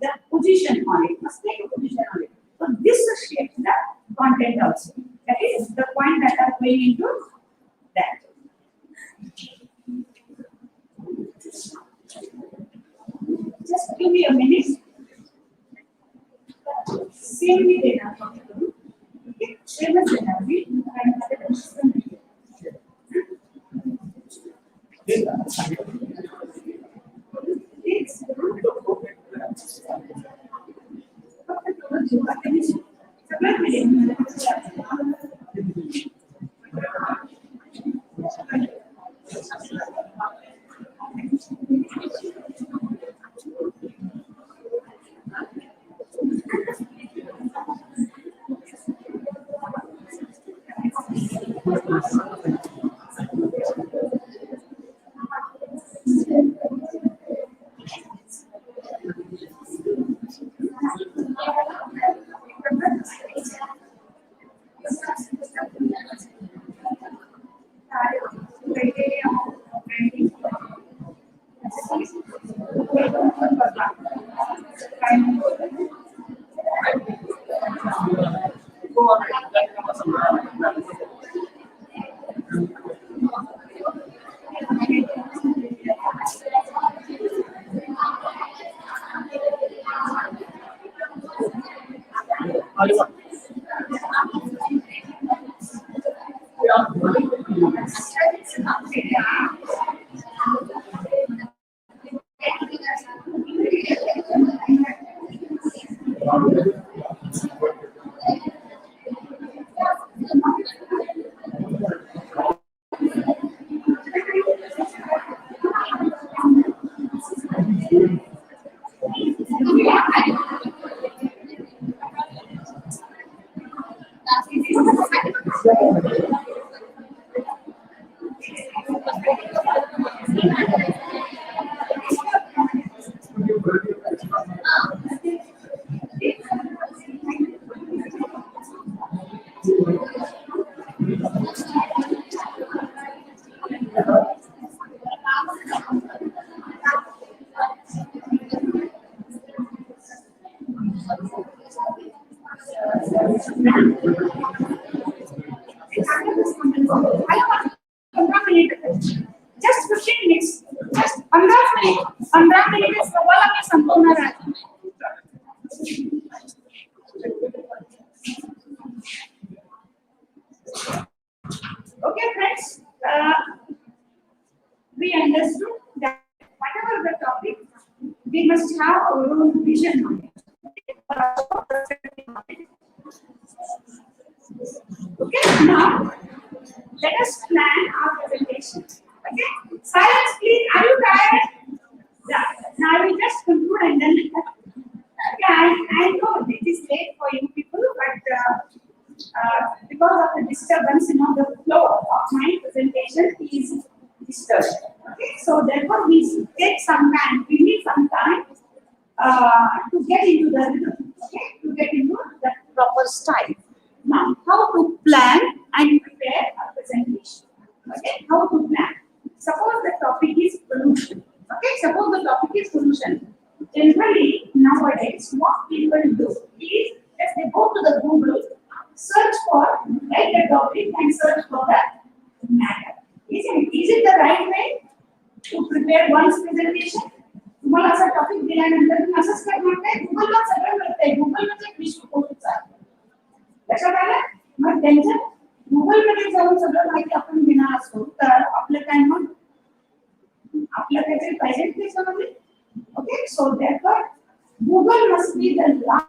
the position on it. Must take a position on it. So this shapes the content also. That is the point that are going into that. Just give me a minute. Same me dena. Okay, same as dena. Just 15 minutes. Just 15 minutes सवाल आम्ही संपवणार आहे. Okay, friends. We understood that whatever the topic, we must have our own vision on it. Okay, now let us plan our presentation. Okay, silence please. Are you tired? Yeah. Now I will just conclude and then. Okay, I know it is late for you people, but because of the disturbance, the flow of my presentation is disturbed. Okay, so therefore we take some time. We need some time to get into the rhythm. Okay, to get into the proper style. Now, how to plan and prepare a presentation? Okay, how to plan? Suppose the topic is pollution. Okay, suppose the topic is pollution. Generally, nowadays, what people do is that they go to the Google, search for the topic and search for the matter. Is it the right way to prepare one's presentation? तुम्हाला असा topic दिल्यानंतर तुम्ही असंच करणार काय? Google ला सगळं मिळतंय. Google मध्ये एक विश्वकोश आहे. लक्षात आलं? मग त्यांच्या गुगल मध्ये जाऊन सगळं माहिती आपण घेणार असतो तर आपलं काय मग आपलं काहीतरी पाहिजे त्याच्यामध्ये. Okay, so therefore Google must be the last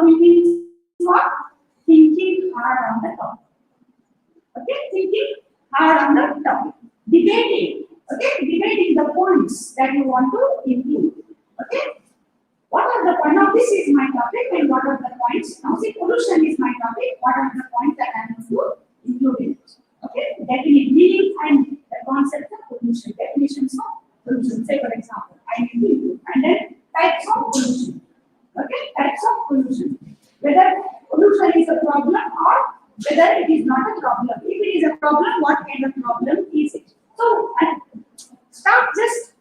means what? Thinking hard on the topic. Okay, thinking hard on the topic. Debating. Okay, debating the points that you want to include. Okay, what are the points? Now this is my topic and what are the points? Now see, pollution is my topic. What are the points that I am going to include in it? Okay, definitely meaning and the concept of pollution. Definitions of pollution. Say for example, I need to include and then types of pollution. Okay, types of pollution. Whether pollution is a problem or whether it is not a problem. If it is a problem, what kind of problem is it? So, start just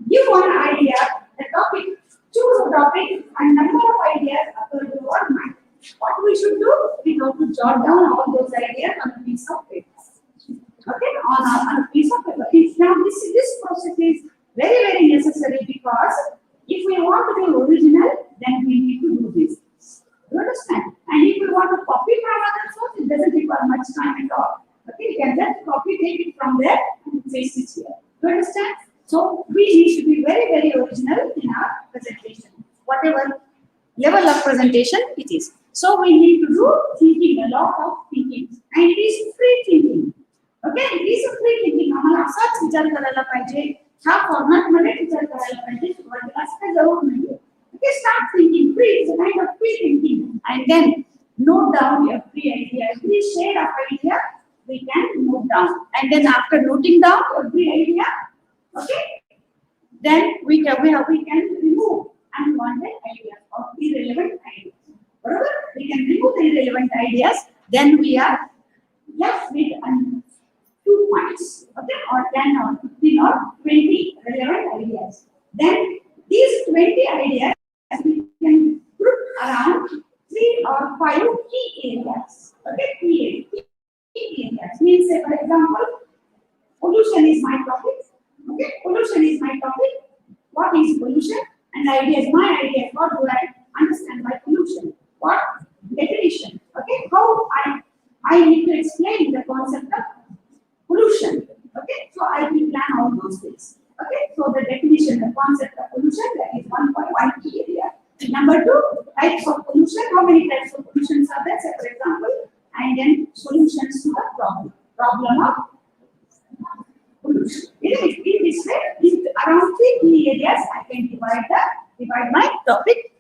give one idea, the topic, choose a topic, and number of ideas occur to our mind. What we should do? We have to jot down all those ideas on a piece of paper. Okay, on a piece of paper. Now, this process is very necessary because if we want to be original, then we need to do this. You understand? And if we want to copy from other source, it doesn't require much time at all. Okay, you can just copy, take it from there and paste it here. You understand? So we need to be very original in our presentation, whatever level of presentation it is. So we need to do thinking, a lot of thinking, and it is free thinking. Okay, it is a free thinking. आम्हाला असाच विचार करायला पाहिजे, ह्या format मध्ये विचार करायला पाहिजे, सुरुवातीला असं काही जरूर नाहीये. Okay, start thinking. Free is a kind of free thinking, and then note down every idea, every shade of idea we can note down, and then after noting down every idea, okay, then we can remove unwanted ideas or irrelevant ideas. Barabar? We can remove the irrelevant ideas. Then we are left with 2 points, okay, or 10 or 15 or 20 relevant ideas. Then these 20 ideas we can group around 3 or 5 key areas. Okay, key areas means, say for example, pollution is my topic. Okay, pollution is my topic. What is pollution? And ideas, my ideas. What do I understand by pollution? What definition? Okay, how I need to explain the concept of pollution. Okay, so I will plan all those things. Okay, so the definition, the concept of pollution, that is 1.1 key area. Number 2, types of pollution. How many types of pollutions are there? Say for example, and then solutions to the problem of pollution. In this way, around 3 key areas, I can divide my topic.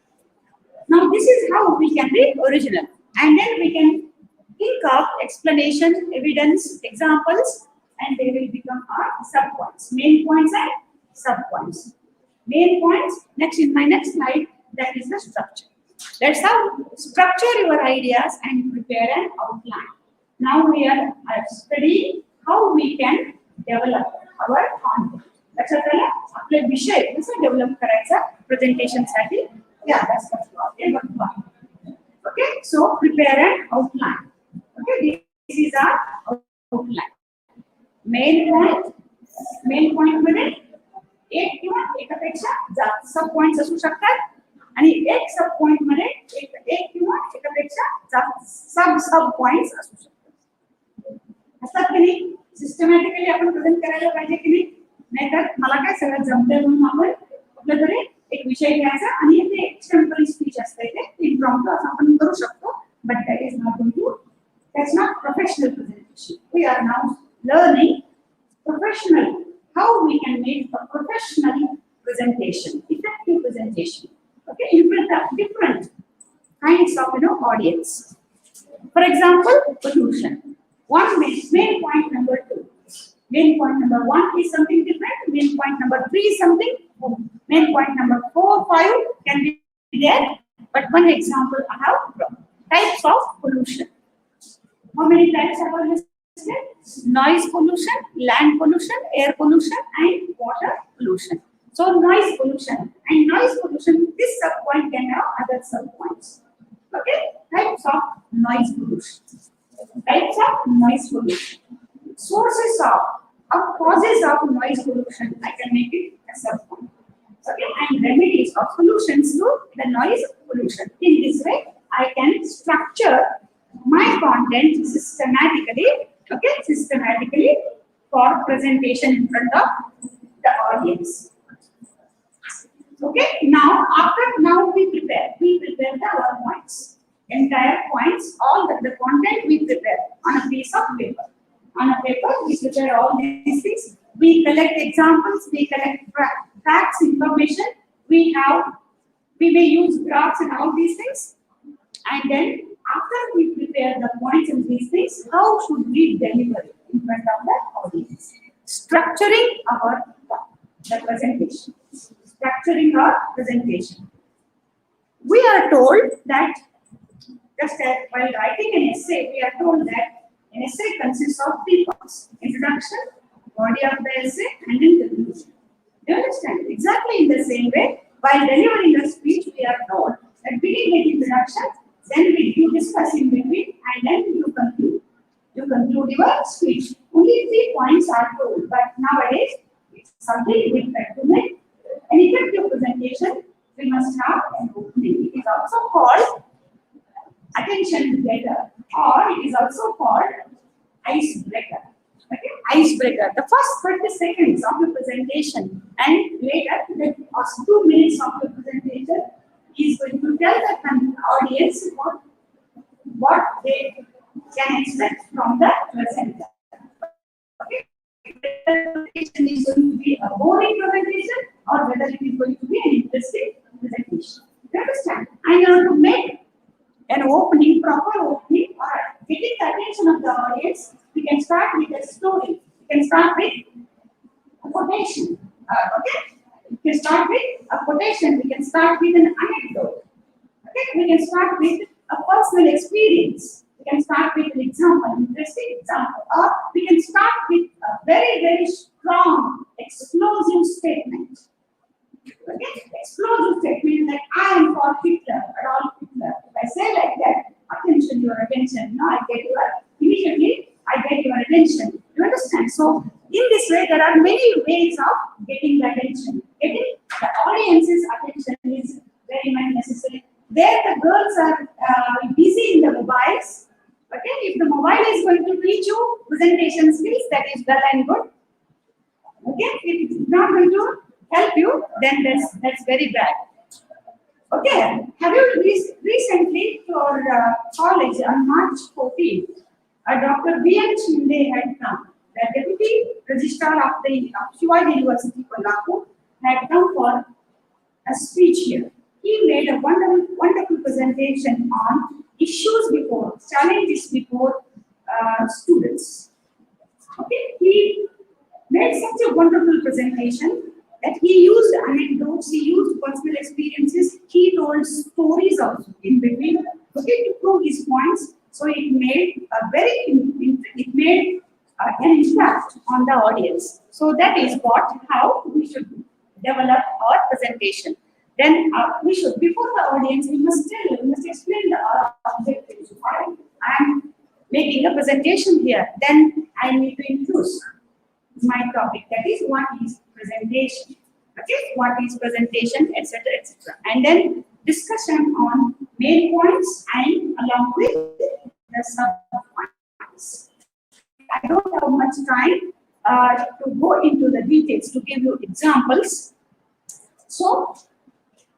Now this is how we can be original, and then we can think of explanation, evidence, examples, and they will become our subpoints, main points and subpoints. Main points, next in my next slide, that is the structure. That's how structure your ideas and prepare an outline. Now we are studying how we can develop our content. लक्षात आलं? आपले विषय कसे develop करायचा presentation साठी या अभ्यास बघतो. Okay, so prepare an outline. Okay, this is our outline. Main point मध्ये एक किंवा एकापेक्षा जास्त सब पॉइंट्स असू शकतात आणि एक सब पॉइंट मध्ये एक किंवा एकापेक्षा जास्त सब पॉइंट्स असू शकतात. असतात की नाही? सिस्टमॅटिकली आपण प्रेझेंट करायला पाहिजे की नाही? नाहीतर मला काय सगळं जमतंय म्हणून आपण आपल्याकडे एक विषय घ्यायचा आणि ते एक्सटेम्पररी स्पीच असते ते इम्प्रॉम्प्टू असं आपण करू शकतो, but that is not going to, that's not professional presentation. We are now learning professional how we can make a professional presentation, effective presentation, okay, in front of different kinds of audience. For example, pollution. One main point number 2. Main point number 1 is something different. Main point number 3 is something. Main point number 4, 5 can be there. But one example I have brought. Types of pollution. How many types are listed? Noise pollution, land pollution, air pollution, and water pollution. So noise pollution and noise pollution, this subpoint can have other subpoints. Okay, types of noise pollution. Types of noise pollution. Sources of or causes of noise pollution, I can make it a subpoint. Okay, and remedies or solutions to the noise pollution. In this way, I can structure my content systematically, okay, systematically for presentation in front of the audience. Okay, now we prepare the our points, entire points, all the content we prepare on a piece of paper. On a paper, we prepare all these things. We collect examples, we collect facts, information. We may use graphs and all these things. And then after we prepare the points and these things, how should we deliver it in front of the audience? Structuring the presentation. Structuring our presentation. We are told that just as while writing an essay, we are told that an essay consists of 3 parts: introduction, body of the essay, and then conclusion. Do you understand? Exactly in the same way, while delivering a speech, we are told that begin with introduction, then you discuss in between, and then you conclude. You conclude your speech. Only 3 points are told, but nowadays it's something different. To make an effective presentation, we must have an opening. It is also called attention getter, or it is also called icebreaker. Okay, icebreaker. The first 30 seconds of the presentation and later the first 2 minutes of the presentation is going to tell the audience what they can expect from the presenter. Okay, whether the presentation is going to be a boring presentation or whether it is going to be an interesting presentation. You understand? And in order to make an opening, proper opening, or getting the attention of the audience, we can start with a story. We can start with a quotation. Okay? We can start with a quotation. We can start with an anecdote. Okay? We can start with a personal experience. We can start with an example, an interesting example. Or we can start with a very, very strong, explosive statement. Okay? Explosive statement like I am for Hitler, Adolf Hitler. If I say like that, attention, your attention. Now immediately I get your attention. You understand? So in this way, there are many ways of getting the attention. Getting the audience's attention is very much necessary. There the girls are busy in the mobiles. Okay, if the mobile is going to teach you presentation skills, that is well and good. Okay, if it's not going to help you, then that's very bad. Okay, have you recently to our college on March 14th, Dr. B.N. Shinde had come. The Deputy Registrar of the Shivaji University, Kolhapur, had come for a speech here. He made a wonderful presentation on issues before, challenges before students. Okay, he made such a wonderful presentation that he used anecdotes, he used personal experiences, he told stories also in between, okay, to prove his points. So it made an impact on the audience. So that is how we should develop our presentation. Then we should, before the audience, we must explain our objectives. I am making a presentation here. Then I need to introduce my topic. That is what is presentation. Okay, what is presentation, etc., etc. And then discussion on main points and along with the sub points. I don't have much time to go into the details to give you examples. So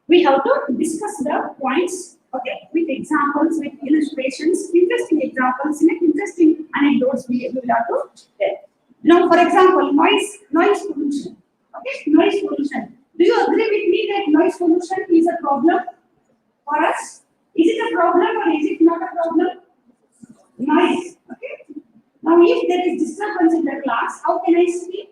we have to discuss the points, okay, with examples, with illustrations, interesting examples, interesting anecdotes we will have to tell. Now, for example, noise pollution. Okay, noise pollution. Do you agree with me that noise pollution is a problem for us? Is it a problem or is it not a problem? Noise. Okay. Now, if there is disturbance in the class, how can I speak?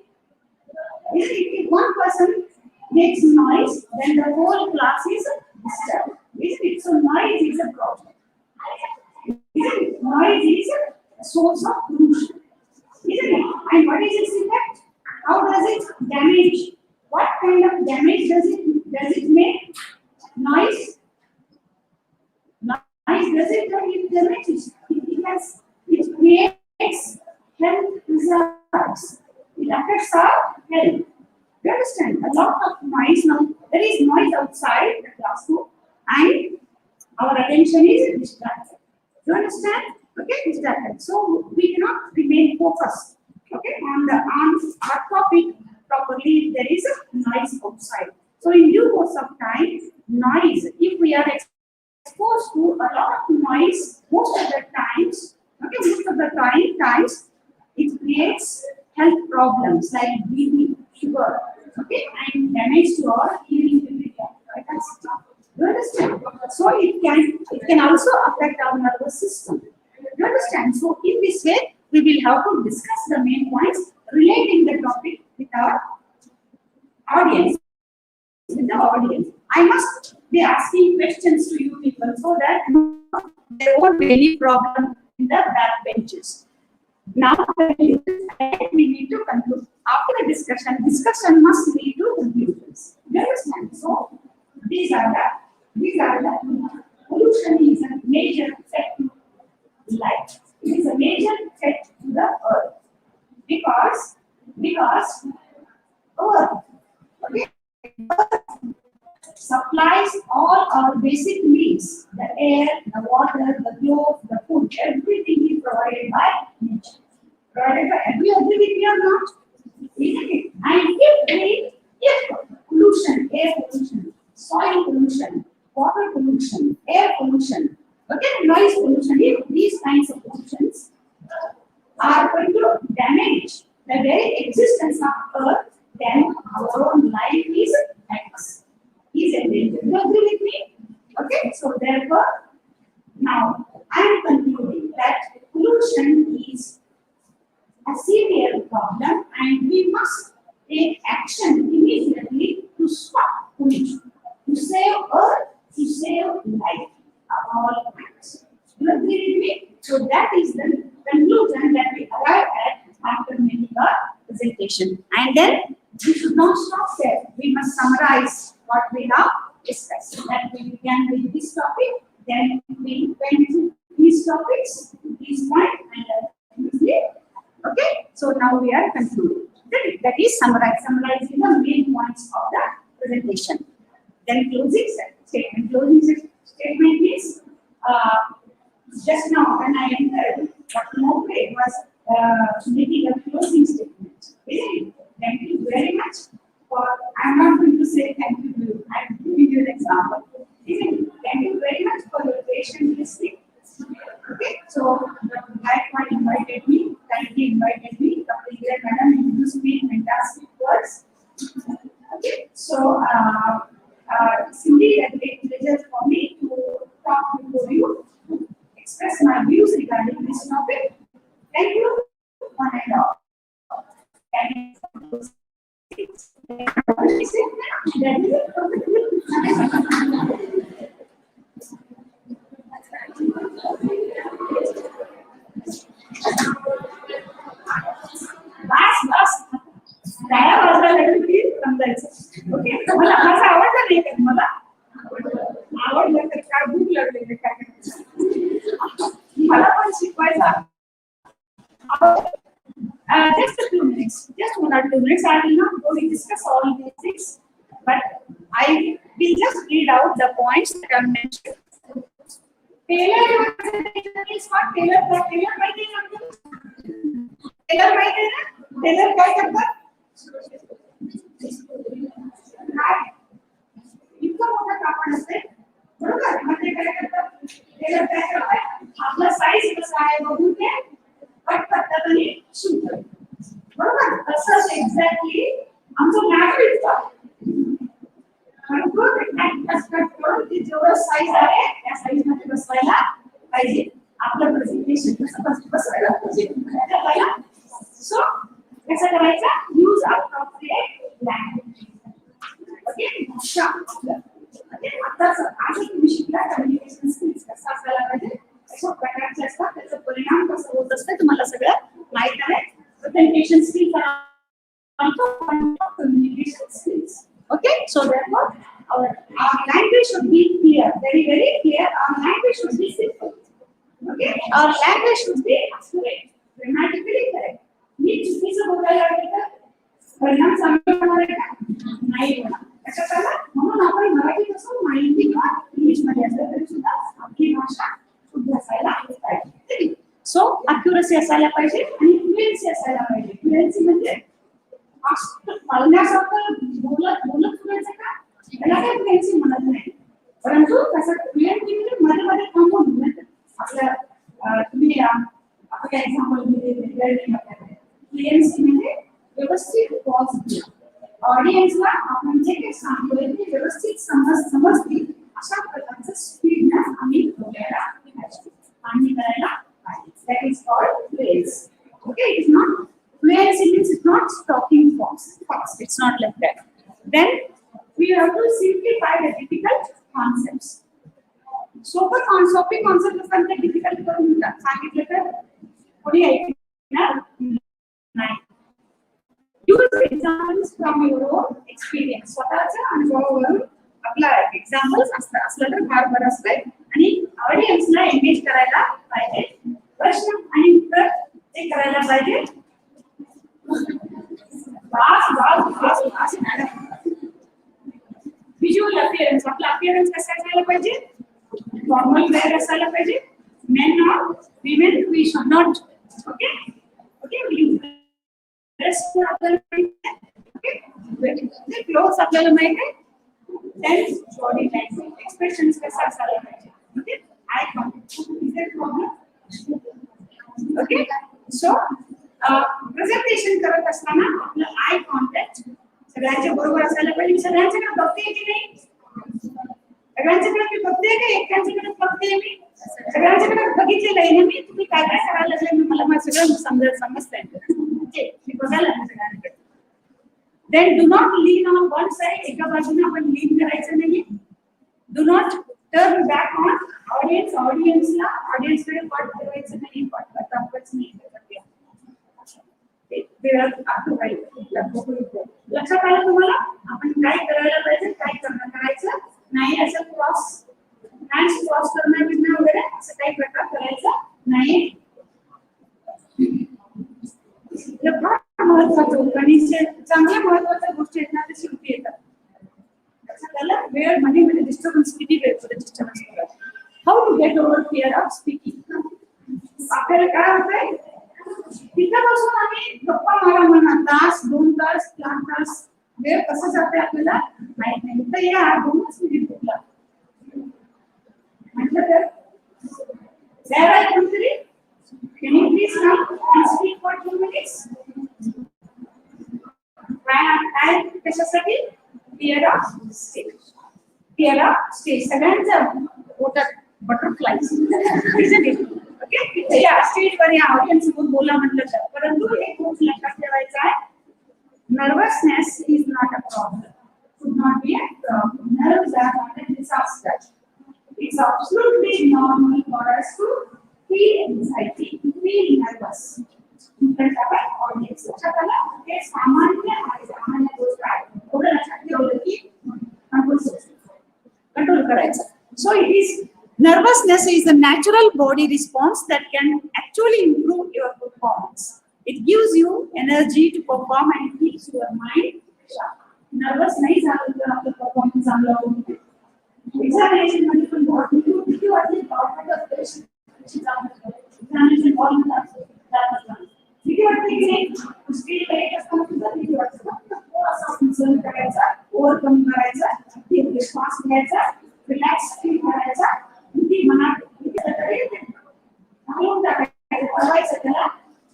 If one person makes noise, then the whole class is disturbed. Isn't it? So noise is a problem. Isn't it? Noise is a source of pollution. Isn't it? And what is its effect? How does it damage? What kind of damage does it make? Noise? Noise does it or it damages? It creates health results. It affects our health. You understand? A lot of noise now. There is noise outside the classroom, and our attention is distracted. You understand? Okay, distracted. So we cannot remain focused. Okay, on our topic properly. There is a noise outside. So in due course of time, noise. If we are exposed to a lot of noise, most of the times, it creates health problems like BP, sugar, okay, and damage to our hearing ability. You understand? So it can also affect our nervous system. You understand? So in this way, we will have to discuss the main points relating the topic with our audience. I must be asking questions to you people so that there won't be any problem in the back benches. Now we need to conclude. After the discussion must lead to conclusions. You understand? So these are the pollution is a major threat to life. It is a major threat to the earth because earth, okay, supplies all our basic needs: the air, the water, the clothes, the food. Everything is provided by nature. Provided by. Do you agree with me or not? Isn't it? And if pollution, air pollution, soil pollution, water pollution, air pollution, okay, noise pollution, if these kinds of pollutions are going to damage the very existence of Earth, then our own life is at risk. Is endangered. Do you agree with me? Okay, so therefore, now I am concluding that pollution is a severe problem and we must take action immediately to stop pollution, to save Earth, to save life of all kinds. Do you agree with me? So that is the conclusion that we arrive at after making our presentation. And then we should not stop there. We must summarize what we have discussed. That we began with this topic, then we went to these topics, these points, and okay. So now we are concluding. That is summarizing the main points of the presentation. Then closing statement. Closing statement is just now when I entered, Dr. Mokre was making a closing statement. Thank you very much. I'm not going to say thank you to you. I'm giving you an example. Thank you very much for your patient listening. Okay, so Dr. Devchand invited me. Kindly invited me. Dr. Indira Madam introduced me in fantastic words. Okay, so it's indeed a great pleasure for me to talk before you, to express my views regarding this topic. Thank you, one and all. Thank you. बस टाळ्या वाजवायला लागली की समजायचं. Okay, मला माझं आवडलं नाही का तुम्हाला? आवडलं तर काय भूक लागली काय मला पण शिकवायचा. Just a few minutes, just 1 or 2 minutes. I will not go and discuss all these things, but I will just read out the points that are mentioned. Taylor presentation is what? Taylor माहिती आहे ना? Taylor माहिती आहे ना? Taylor काय करतात? काय? इतकं मोठं कापड असते, बरोबर? म्हणजे काय करतात? Taylor काय करतात? आपला साईज कसा आहे बघून ते कट करतात आणि शिवतात. बरोबर? तसंच एक्झॅक्टली आमचं मॅट्रिक्स आहे. बरोबर? कट करून ती जेवढं साईज आहे त्या साईज मध्ये बसवायला पाहिजे. आपलं प्रेझेंटेशन प्रेझेंटेशन कसं बसवायला पाहिजे. सो कसं करायचं, यूज अप्रोप्रिएट लँग्वेज. ओके, आताच आज तुम्ही शिकला कम्युनिकेशन स्किल्स कसं असायला पाहिजे, अशा प्रकारचे असतात, त्याचा परिणाम कसं होत असतं तुम्हाला सगळं माहित आहे. Presentation skills communication skills. Okay, so therefore our language should be clear, very very clear. Our language should be simple. Okay, our language should be accurate, grammatically correct. मी चुकीचं बोलायला लागले तर परिणाम चांगला होणार आहे का? नाही होणार. कशाला? म्हणून आपण मराठीत असो, हिंदी किंवा इंग्लिश मध्ये असलं तरी सुद्धा आपली भाषा शुद्ध असायला पाहिजे. सो अॅक्युरसी असायला पाहिजे आणि फ्लुएन्सी असायला पाहिजे. फ्लुएन्सी म्हणजे बोलण्यासारखं बोलत बोलायचं का, त्याला काही फ्लुएन्सी म्हणत नाही. परंतु कसं फ्लुएन्सी म्हणजे मध्ये मध्ये थांबून आपल्या तुम्ही आपण काय एक्झाम्पल दिले. फ्लुएन्सी म्हणजे व्यवस्थित पॉज, ऑडियन्सला आपण जे काही सांगतोय ते व्यवस्थित समजतील अशा प्रकारचं स्पीड आम्ही बोलायला पाहिजे आणि करायला पाहिजे. That is called fluency. Okay, it's not fluency means it's not talking fast. It's not like that. Then we have to simplify the difficult concepts. सोपे कॉन्सेप्ट असतात ते डिफिकल्ट करून सांगितलं तर कोणी ऐकणार नाही. Use examples from your own experience. स्वतःच्या अनुभवावरून आपला एक्झाम्पल्स असलं तर फार बरं असतंय आणि ऑडियन्सला एंगेज करायला पाहिजे. प्रश्न आणि उत्तर ते करायला पाहिजे. व्हिज्युअल अपीअरन्स, आपला अपीअरन्स कसा असायला पाहिजे, फॉर्मल वेअर असायला पाहिजे. मेन और women we should not. Okay okay, dress आपल्याला माहिती आहे. ओके, क्लोथ्स आपल्याला माहिती आहे. देन बॉडी लँग्वेज, एक्सप्रेशन्स कसा असायला पाहिजे. Okay, eye contact, is there problem. Okay, so presentation करत असताना आपलं आय कॉन्टॅक्ट सगळ्यांच्या बरोबर असायला पाहिजे. सगळ्यांच्याकडे बघते की नाही, सगळ्यांच्याकडे मी बघते की एकांच्याकडे बघते मी, सगळ्यांच्याकडे बघितलेलं आहे ना मी. तुम्ही काय काय करायला लागले मला सगळं समजतंय. मी बघायला सगळ्यांकडे. Then do not lean on one side, एका बाजूने आपण लीन करायचं नाही. Do not turn back on ऑडियन्सला, ऑडियन्सकडे पाठ करायचं नाही, पाठ दाखवायचं नाही. लक्षात आलं तुम्हाला आपण काय करायला पाहिजे, काय करायचं नाही. असं हँड्स क्रॉस करणं वगैरे असं काही प्रकार करायचा नाही. महत्वाचं होतं आणि चांगल्या महत्वाच्या गोष्टी आहेत ना ते शेवटी येतात. त्याला वेळ मध्ये डिस्टर्बन्स, किती वेळ डिस्टर्बन्स करायचं. How to get over fear of speaking. आपल्याला काय होतंय, तिथं बसून आम्ही गप्पा मारा म्हणा, तास 2 तास 4 तास वेळ कसं जाते आपल्याला माहित नाही. तर या 2 मिनिट बोलला म्हटलं तर where are you today? Can you please come and speak for 2 minutes? काय कशासाठी? Fear of stage. Fear of stage. सगळ्यांचं पोटात बटरफ्लाईज. ओके, या स्टेजवर या ऑडियन्स समोर बोला म्हटलं तर. परंतु एक गोष्ट लक्षात ठेवायचं आहे, nervousness is not a problem. Should not be a problem. Nerves are not a disaster. It's absolutely normal for us to feel anxiety, to feel nervous. But our audience, हे सामान्य गोष्ट आहे. थोडं लक्षात ठेवलं की कंट्रोल करायचं. So it is, nervousness is a natural body response that can actually improve your performance. It gives you energy to perform and keeps your mind sharp. Nervous नाही झालं तर आपलं परफॉर्मन्स चांगला होईल. एक्झामिनेशन मध्ये पण किती वाटली एक्झामिनेशन बॉल किती वाटते की नाही, स्पीड करायचं असताना सुद्धा किती वाटतं. थोडासा सहन करायचा, ओव्हरकम करायचा, श्वास घ्यायचा, रिलॅक्स फील करायचा. किती मनात किती तरी घालून टाकायचं, पळवायचं त्याला.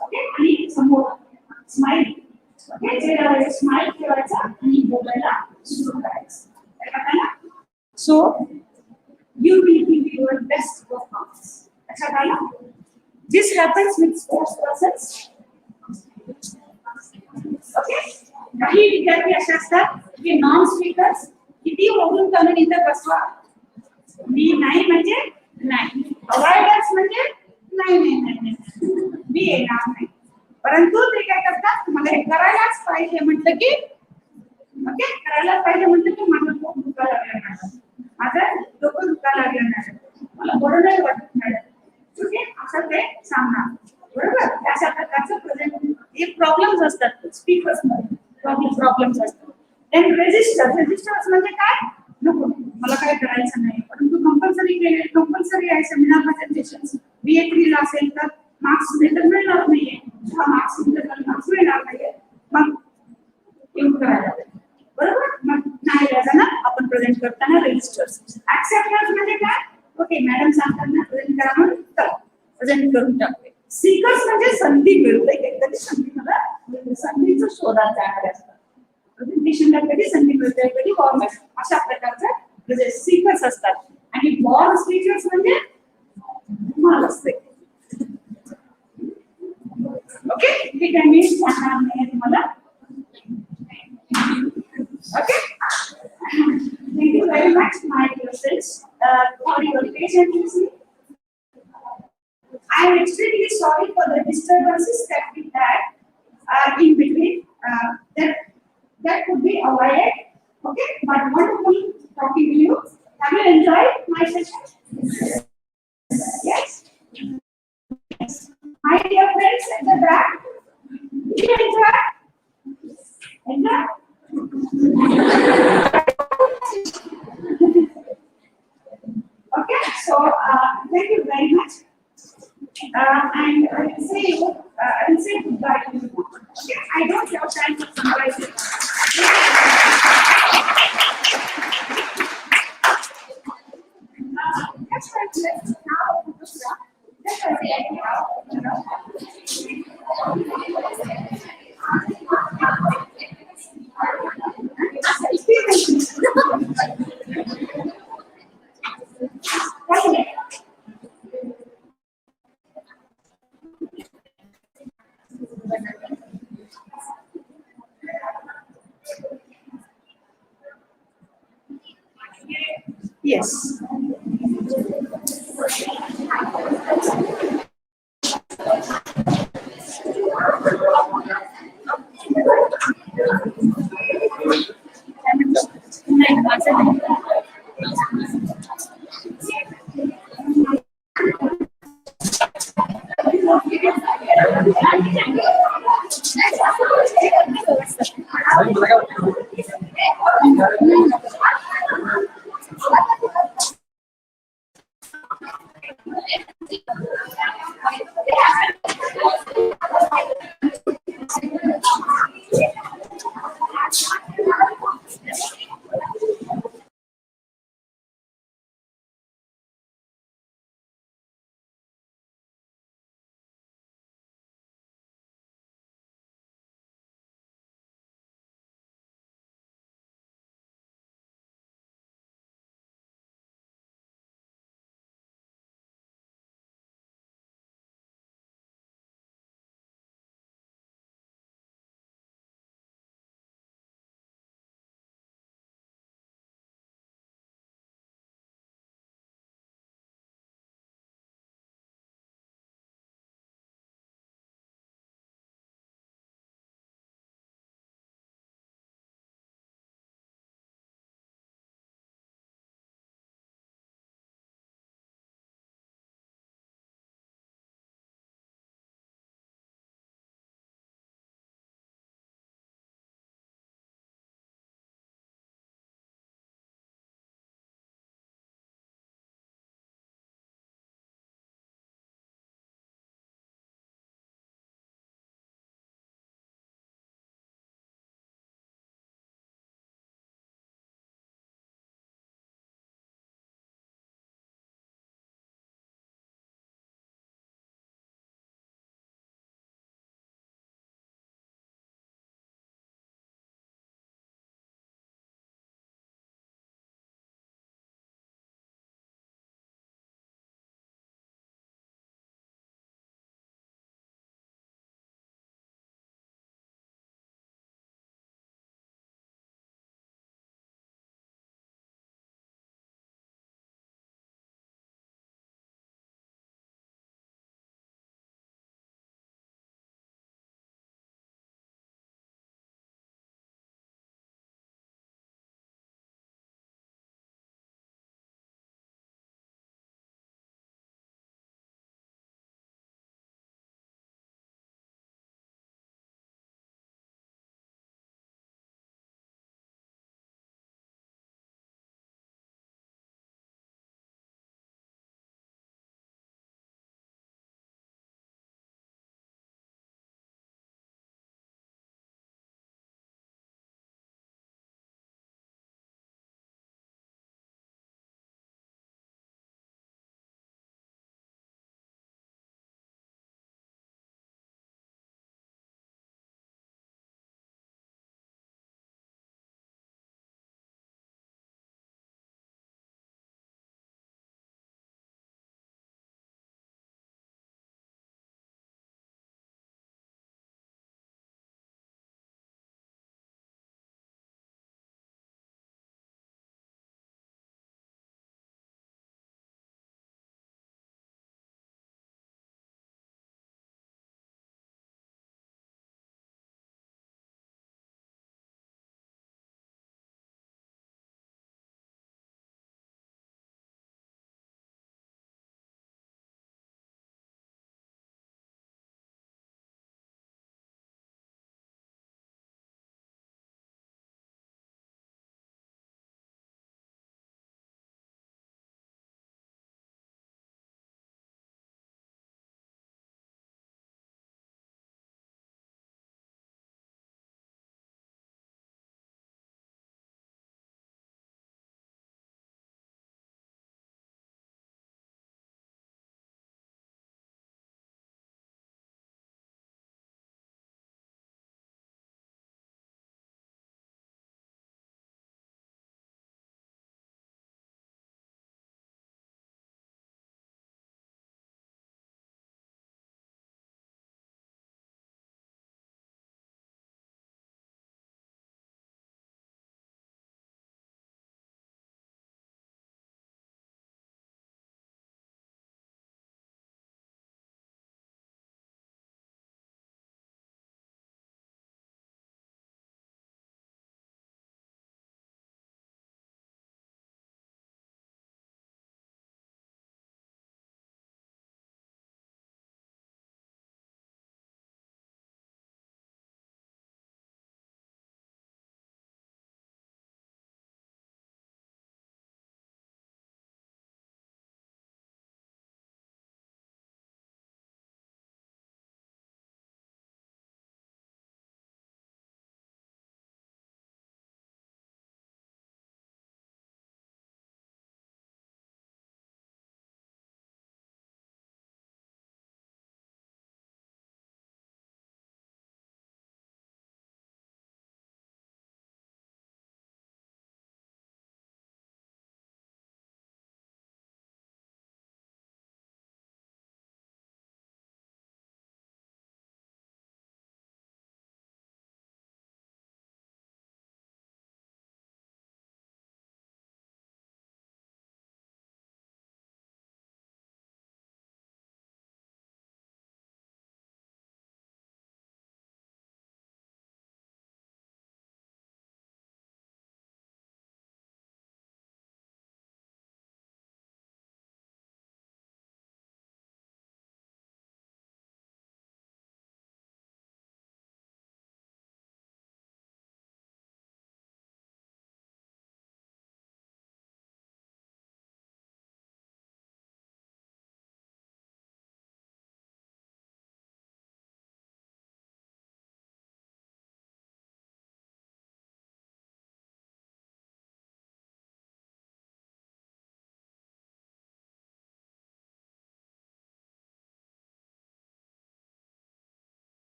ओके, आणि समोर स्माइल. ओके, चेहऱ्यावर स्माइल ठेवायचा आणि बोलायला सुरू करायचं. So you will give your best performance. अच्छा, This happens with sports persons. Okay, काही विद्यार्थी असे असतात की नॉन स्पीकर्स किती ओरडून करून इथं बसवा, मी नाही म्हणजे नाही, अवॉइडन्स म्हणजे नाही नाही नाही नाही, मी येणार नाही, परंतु ते काय करतात, मला हे करायलाच पाहिजे म्हटलं की ओके, करायला पाहिजे म्हटलं की माझं पोट दुखायला लागलं, माझं डोकं दुखायला लागलं, मला बरं नाही वाटत मॅडम, ओके, असं ते सांगणार, बरोबर. अशा प्रकारचं प्रेझेंट हे प्रॉब्लेम्स असतात स्पीकर्स मध्ये, प्रॉब्लेम्स असतात. देन रेजिस्टर्स म्हणजे काय, नको मला काय करायचं नाही, परंतु कंपल्सरी आहे सेमिनार प्रेझेंटेशन, B3 असेल तर मार्क्स मिळणार नाहीये, मार्क्स मिळणार नाहीये, मग येऊन करायला बरोबर. मग नाही ना आपण प्रेझेंट करताना रेजिस्टर्स. ऍक्सेप्टन्स म्हणजे काय, ओके मॅडम सांगतात ना प्रेझेंट करा म्हणून प्रेझेंट करून टाकते. सीकर्स म्हणजे संधी मिळते, कधी संधी मला संधीचं शोधात जाणारे असतात, प्रेझेंटेशनला कधी संधी मिळते, कधी फॉर्मॅट, अशा प्रकारचे म्हणजे सीकर्स असतात. आणि बॉर्न स्पीकर्स म्हणजे माल असते. ओके, ठीक आहे, मी सांगणार नाही तुम्हाला. Okay, thank you very much, my dear friends, for your patience. I am extremely sorry for the disturbances that we had in between. That could be avoided. Okay, but wonderful talking to you. Have you enjoyed my session? Yes. Yes. My dear friends at the back, did you enjoy? Enjoy? Okay, so thank you very much, and I will say goodbye to you. Okay, I don't have time to summarize it. That's right. Let's now photograph. That's yes.